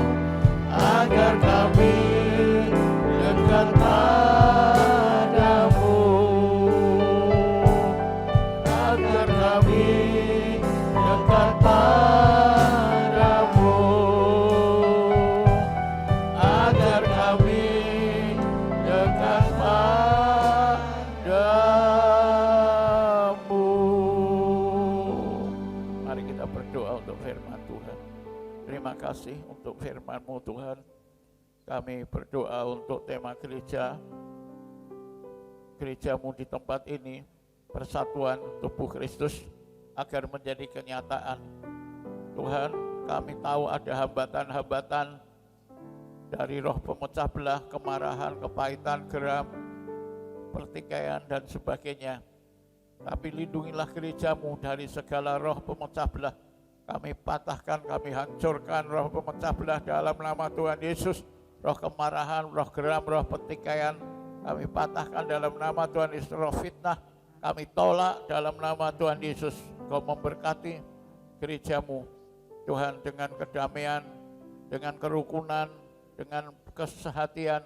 agar kami dekat padamu. Agar kami dekat padamu. Agar kami dekat padamu. Mari kita berdoa untuk firman Tuhan. Terima kasih untuk firman-Mu Tuhan. Kami berdoa untuk tema gereja-Mu di tempat ini, persatuan tubuh Kristus, agar menjadi kenyataan. Tuhan, kami tahu ada hambatan-hambatan dari roh pemecah belah, kemarahan, kepahitan, geram, pertikaian dan sebagainya. Tapi lindungilah gereja-Mu dari segala roh pemecah belah. Kami patahkan, kami hancurkan roh pemecah belah dalam nama Tuhan Yesus. Roh kemarahan, roh geram, roh pertikaian, kami patahkan dalam nama Tuhan Yesus. Roh fitnah, kami tolak dalam nama Tuhan Yesus. Kau memberkati gereja-Mu, Tuhan, dengan kedamaian, dengan kerukunan, dengan kesehatian,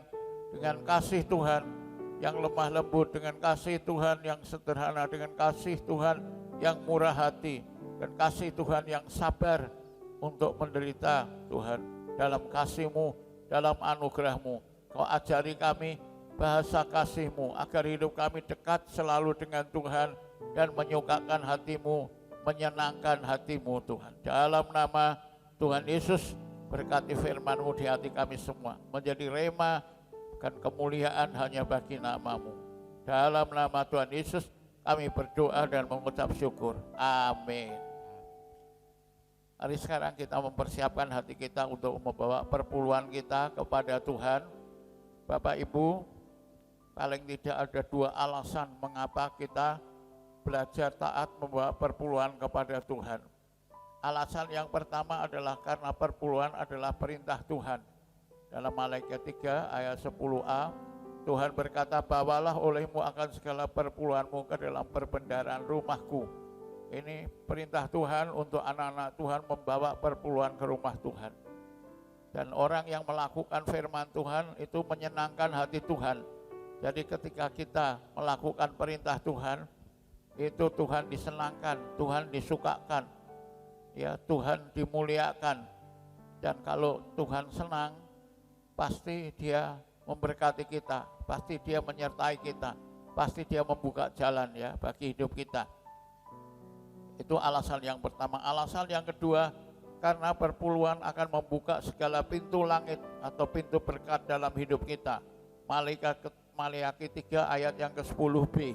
dengan kasih Tuhan yang lemah lembut, dengan kasih Tuhan yang sederhana, dengan kasih Tuhan yang murah hati, dan kasih Tuhan yang sabar untuk menderita. Tuhan, dalam kasih-Mu, dalam anugerah-Mu, Kau ajari kami bahasa kasih-Mu, agar hidup kami dekat selalu dengan Tuhan dan menyukakan hati-Mu, menyenangkan hati-Mu Tuhan. Dalam nama Tuhan Yesus, berkati firman-Mu di hati kami semua, menjadi rema dan kemuliaan hanya bagi nama-Mu. Dalam nama Tuhan Yesus kami berdoa dan mengucap syukur. Amin. Mari sekarang kita mempersiapkan hati kita untuk membawa perpuluhan kita kepada Tuhan. Bapak Ibu, paling tidak ada 2 alasan mengapa kita belajar taat membawa perpuluhan kepada Tuhan. Alasan yang pertama adalah karena perpuluhan adalah perintah Tuhan. Dalam Malikiat 3 ayat 10a, Tuhan berkata, bawalah olehmu akan segala perpuluhanmu ke dalam perbendaharaan rumahku. Ini perintah Tuhan untuk anak-anak Tuhan membawa perpuluhan ke rumah Tuhan. Dan orang yang melakukan firman Tuhan itu menyenangkan hati Tuhan. Jadi ketika kita melakukan perintah Tuhan, itu Tuhan disenangkan, Tuhan disukakan, ya, Tuhan dimuliakan. Dan kalau Tuhan senang, pasti Dia memberkati kita, pasti Dia menyertai kita, pasti Dia membuka jalan, ya, bagi hidup kita. Itu alasan yang pertama. Alasan yang kedua, karena perpuluhan akan membuka segala pintu langit atau pintu berkat dalam hidup kita. Maliaki 3 ayat yang ke-10b.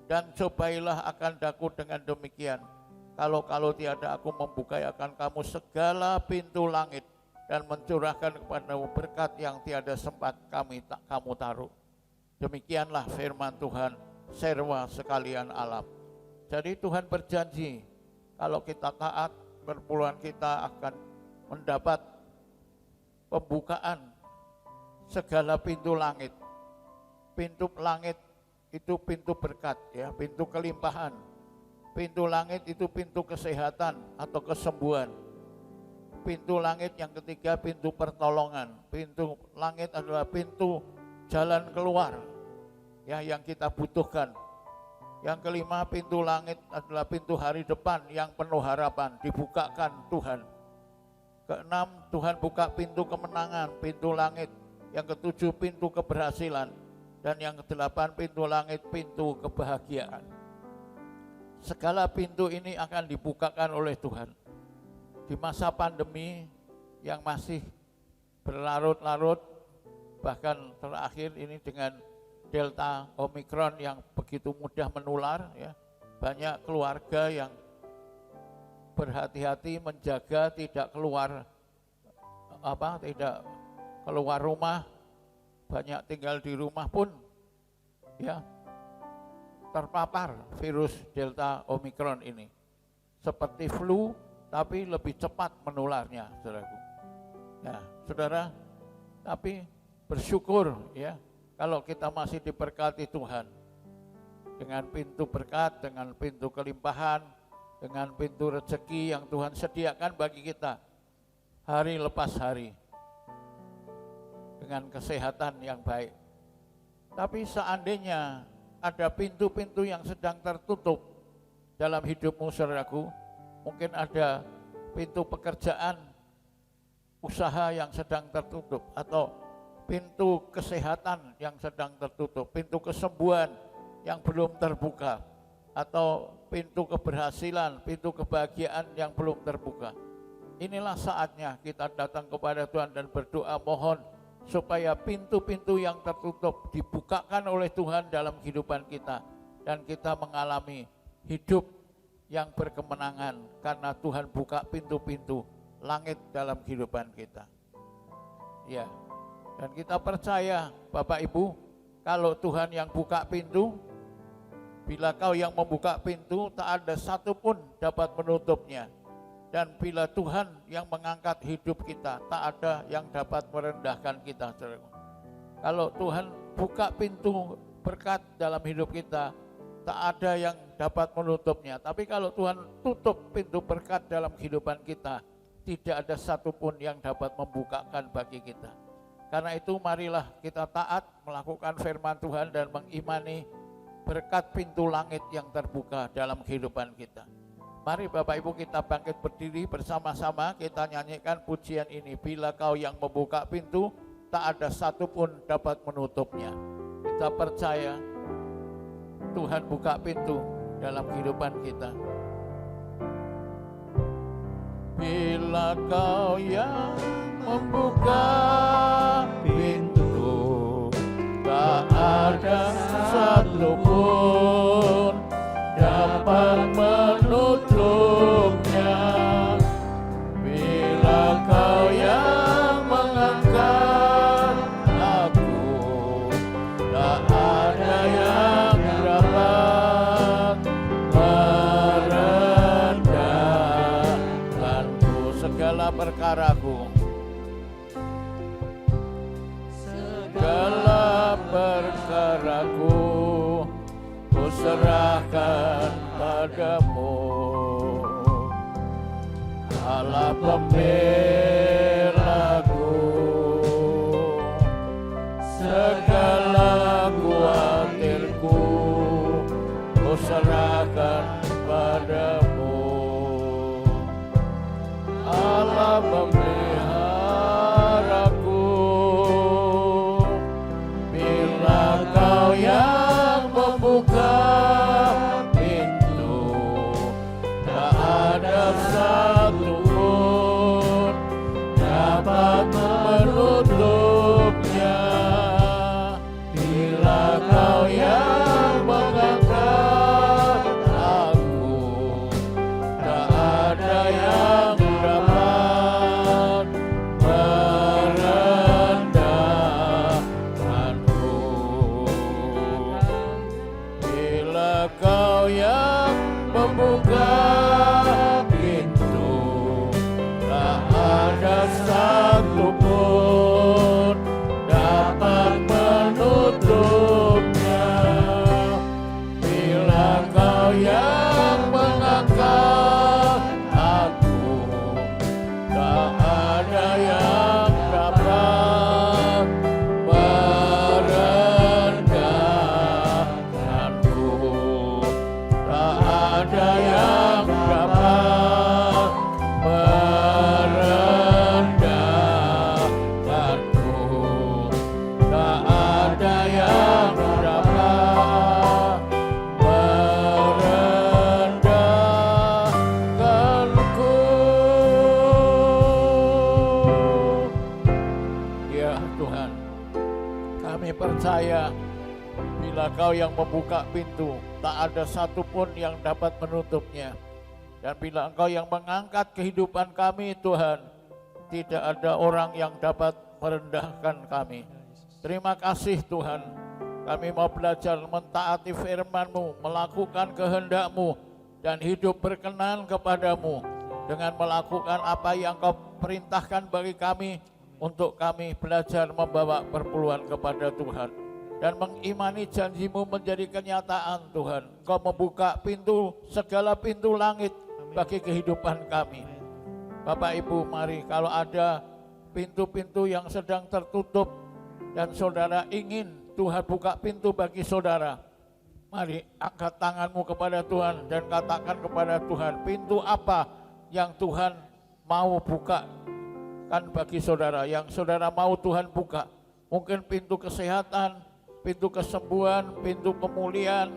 Dan cobailah akan daku dengan demikian. Kalau tiada aku membuka akan kamu segala pintu langit dan mencurahkan kepadamu berkat yang tiada sempat kamu taruh. Demikianlah firman Tuhan, serwa sekalian alam. Jadi Tuhan berjanji Kalau kita taat, perpuluhan kita akan mendapat pembukaan segala pintu langit. Pintu langit itu pintu berkat, ya, pintu kelimpahan. Pintu langit itu pintu kesehatan atau kesembuhan. Pintu langit yang ketiga pintu pertolongan. Pintu langit adalah pintu jalan keluar, ya, yang kita butuhkan. Yang kelima, pintu langit adalah pintu hari depan yang penuh harapan, dibukakan Tuhan. Keenam, Tuhan buka pintu kemenangan, pintu langit. Yang ketujuh, pintu keberhasilan. Dan yang kedelapan, pintu langit, pintu kebahagiaan. Segala pintu ini akan dibukakan oleh Tuhan. Di masa pandemi yang masih berlarut-larut, bahkan terakhir ini dengan Delta Omicron yang begitu mudah menular, ya, banyak keluarga yang berhati-hati menjaga tidak keluar rumah, banyak tinggal di rumah pun, ya, terpapar virus Delta Omicron ini. Seperti flu, tapi lebih cepat menularnya, saudaraku. Nah, saudara, tapi bersyukur, ya, kalau kita masih diberkati Tuhan dengan pintu berkat, dengan pintu kelimpahan, dengan pintu rezeki yang Tuhan sediakan bagi kita hari lepas hari, dengan kesehatan yang baik. Tapi seandainya ada pintu-pintu yang sedang tertutup dalam hidupmu, saudaraku, mungkin ada pintu pekerjaan, usaha yang sedang tertutup, atau pintu kesehatan yang sedang tertutup, pintu kesembuhan yang belum terbuka, atau pintu keberhasilan, pintu kebahagiaan yang belum terbuka. Inilah saatnya kita datang kepada Tuhan dan berdoa, mohon supaya pintu-pintu yang tertutup dibukakan oleh Tuhan dalam kehidupan kita, dan kita mengalami hidup yang berkemenangan karena Tuhan buka pintu-pintu langit dalam kehidupan kita. Ya. Dan kita percaya, Bapak Ibu, kalau Tuhan yang buka pintu, bila kau yang membuka pintu, tak ada satupun dapat menutupnya. Dan bila Tuhan yang mengangkat hidup kita, tak ada yang dapat merendahkan kita. Kalau Tuhan buka pintu berkat dalam hidup kita, tak ada yang dapat menutupnya. Tapi kalau Tuhan tutup pintu berkat dalam kehidupan kita, tidak ada satupun yang dapat membukakan bagi kita. Karena itu marilah kita taat melakukan firman Tuhan dan mengimani berkat pintu langit yang terbuka dalam kehidupan kita. Mari Bapak Ibu kita bangkit berdiri bersama-sama, kita nyanyikan pujian ini. Bila kau yang membuka pintu, tak ada satupun dapat menutupnya. Kita percaya Tuhan buka pintu dalam kehidupan kita. Bila kau yang membuka pintu, tak ada satupun dapat menutupnya. Bila kau yang mengangkat aku, tak ada yang dapat merendahkanku. Segala perkaraku, segala perkaraku ku serahkan padamu, Allah pembelaku. Segala kuatirku ku serahkan padamu, Allah memeliharaku. Bila kau yang membuka pintu, tak ada satupun percaya bila Kau yang membuka pintu, tak ada satupun yang dapat menutupnya. Dan bila Engkau yang mengangkat kehidupan kami Tuhan, tidak ada orang yang dapat merendahkan kami. Terima kasih Tuhan, kami mau belajar mentaati firman-Mu, melakukan kehendak-Mu, dan hidup berkenan kepadamu dengan melakukan apa yang Kau perintahkan bagi kami, untuk kami belajar membawa perpuluhan kepada Tuhan dan mengimani janji-Mu menjadi kenyataan. Tuhan, Kau membuka pintu, segala pintu langit bagi kehidupan kami. Bapak Ibu, mari kalau ada pintu-pintu yang sedang tertutup dan saudara ingin Tuhan buka pintu bagi saudara, mari angkat tanganmu kepada Tuhan dan katakan kepada Tuhan, pintu apa yang Tuhan mau buka kan bagi saudara, yang saudara mau Tuhan buka. Mungkin pintu kesehatan, pintu kesembuhan, pintu pemulihan,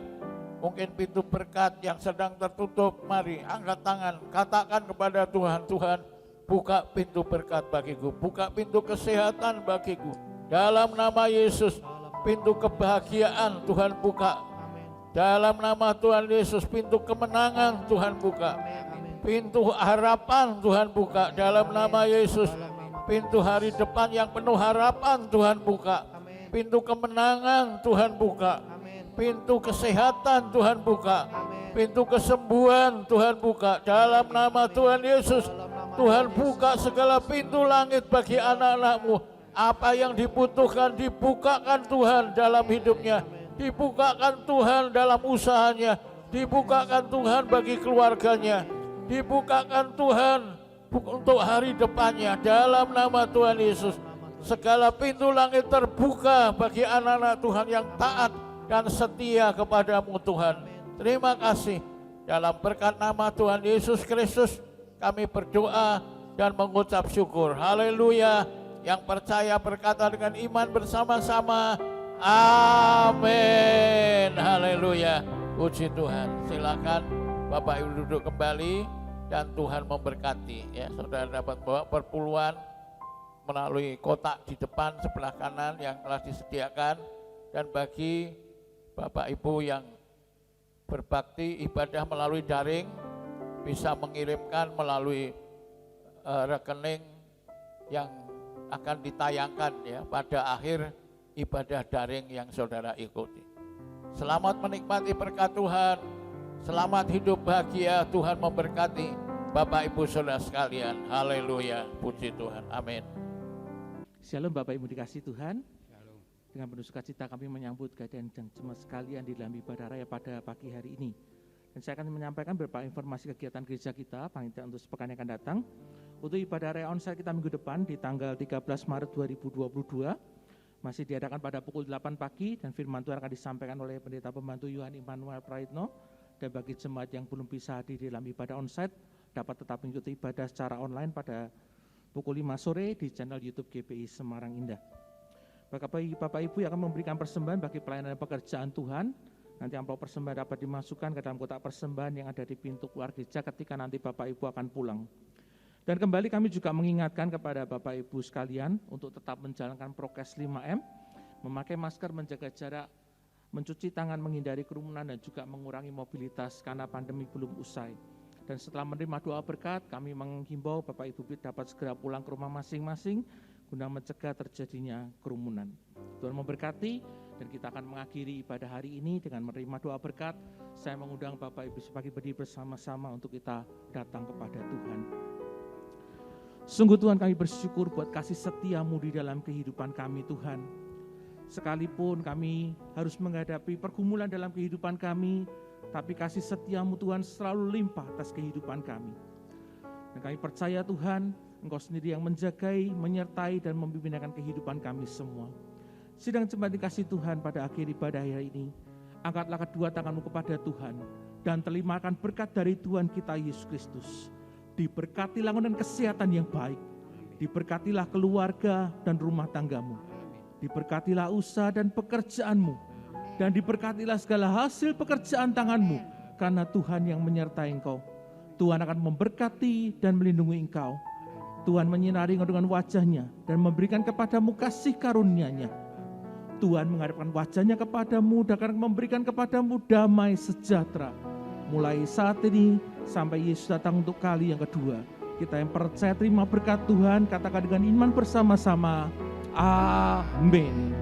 mungkin pintu berkat yang sedang tertutup. Mari angkat tangan, katakan kepada Tuhan, Tuhan buka pintu berkat bagiku, buka pintu kesehatan bagiku. Dalam nama Yesus, pintu kebahagiaan Tuhan buka. Dalam nama Tuhan Yesus, pintu kemenangan Tuhan buka. Pintu harapan Tuhan buka dalam nama Yesus. Pintu hari depan yang penuh harapan Tuhan buka. Pintu kemenangan Tuhan buka. Pintu kesehatan Tuhan buka. Pintu kesembuhan Tuhan buka. Dalam nama Tuhan Yesus, Tuhan buka segala pintu langit bagi anak-anak-Mu. Apa yang dibutuhkan dibukakan Tuhan dalam hidupnya. Dibukakan Tuhan dalam usahanya. Dibukakan Tuhan bagi keluarganya. Dibukakan Tuhan untuk hari depannya dalam nama Tuhan Yesus. Segala pintu langit terbuka bagi anak-anak Tuhan yang taat dan setia kepadamu Tuhan. Terima kasih. Dalam berkat nama Tuhan Yesus Kristus kami berdoa dan mengucap syukur. Haleluya. Yang percaya berkata dengan iman bersama-sama, amin. Haleluya. Puji Tuhan. Silakan Bapak Ibu duduk kembali dan Tuhan memberkati. Ya, saudara dapat bawa perpuluhan melalui kotak di depan sebelah kanan yang telah disediakan. Dan bagi Bapak Ibu yang berbakti ibadah melalui daring, bisa mengirimkan melalui rekening yang akan ditayangkan ya pada akhir ibadah daring yang saudara ikuti. Selamat menikmati berkat Tuhan. Selamat hidup bahagia, Tuhan memberkati Bapak Ibu saudara sekalian. Haleluya, puji Tuhan, amin. Shalom Bapak Ibu dikasih Tuhan. Dengan penuh sukacita kami menyambut keadaan dan jemaat sekalian di dalam ibadah raya pada pagi hari ini. Dan saya akan menyampaikan beberapa informasi kegiatan gereja kita, panitia untuk sepekan yang akan datang. Untuk ibadah raya onsite kita minggu depan di tanggal 13 Maret 2022, masih diadakan pada pukul 8 pagi dan firman Tuhan akan disampaikan oleh Pendeta Pembantu Yohan Immanuel Praitno. Dan bagi jemaat yang belum bisa hadir di dalam ibadah onsite, dapat tetap mengikuti ibadah secara online pada pukul 5 sore di channel YouTube GPI Semarang Indah. Bapak Ibu yang akan memberikan persembahan bagi pelayanan dan pekerjaan Tuhan, nanti amplop persembahan dapat dimasukkan ke dalam kotak persembahan yang ada di pintu keluar gereja ketika nanti Bapak Ibu akan pulang. Dan kembali kami juga mengingatkan kepada Bapak Ibu sekalian untuk tetap menjalankan prokes 5M, memakai masker, menjaga jarak, mencuci tangan, menghindari kerumunan, dan juga mengurangi mobilitas karena pandemi belum usai. Dan setelah menerima doa berkat, kami menghimbau Bapak Ibu dapat segera pulang ke rumah masing-masing guna mencegah terjadinya kerumunan. Tuhan memberkati, dan kita akan mengakhiri ibadah hari ini dengan menerima doa berkat. Saya mengundang Bapak Ibu sebagai berdiri bersama-sama untuk kita datang kepada Tuhan. Sungguh Tuhan, kami bersyukur buat kasih setia-Mu di dalam kehidupan kami Tuhan. Sekalipun kami harus menghadapi pergumulan dalam kehidupan kami, tapi kasih setia-Mu Tuhan selalu limpah atas kehidupan kami. Dan kami percaya Tuhan, Engkau sendiri yang menjagai, menyertai, dan membimbingkan kehidupan kami semua. Sidang jemaat dikasih Tuhan, pada akhir ibadah hari ini, angkatlah kedua tanganmu kepada Tuhan, dan terimakan berkat dari Tuhan kita Yesus Kristus. Diberkatilah dengan kesehatan yang baik, diberkatilah keluarga dan rumah tanggamu, diberkatilah usaha dan pekerjaanmu, dan diberkatilah segala hasil pekerjaan tanganmu, karena Tuhan yang menyertai engkau. Tuhan akan memberkati dan melindungi engkau. Tuhan menyinari engkau dengan wajah-Nya dan memberikan kepadamu kasih karunia-Nya. Tuhan menghadapkan wajahnya kepadamu dan akan memberikan kepadamu damai sejahtera. Mulai saat ini sampai Yesus datang untuk kali yang kedua. Kita yang percaya terima berkat Tuhan, katakan dengan iman bersama-sama. Amin.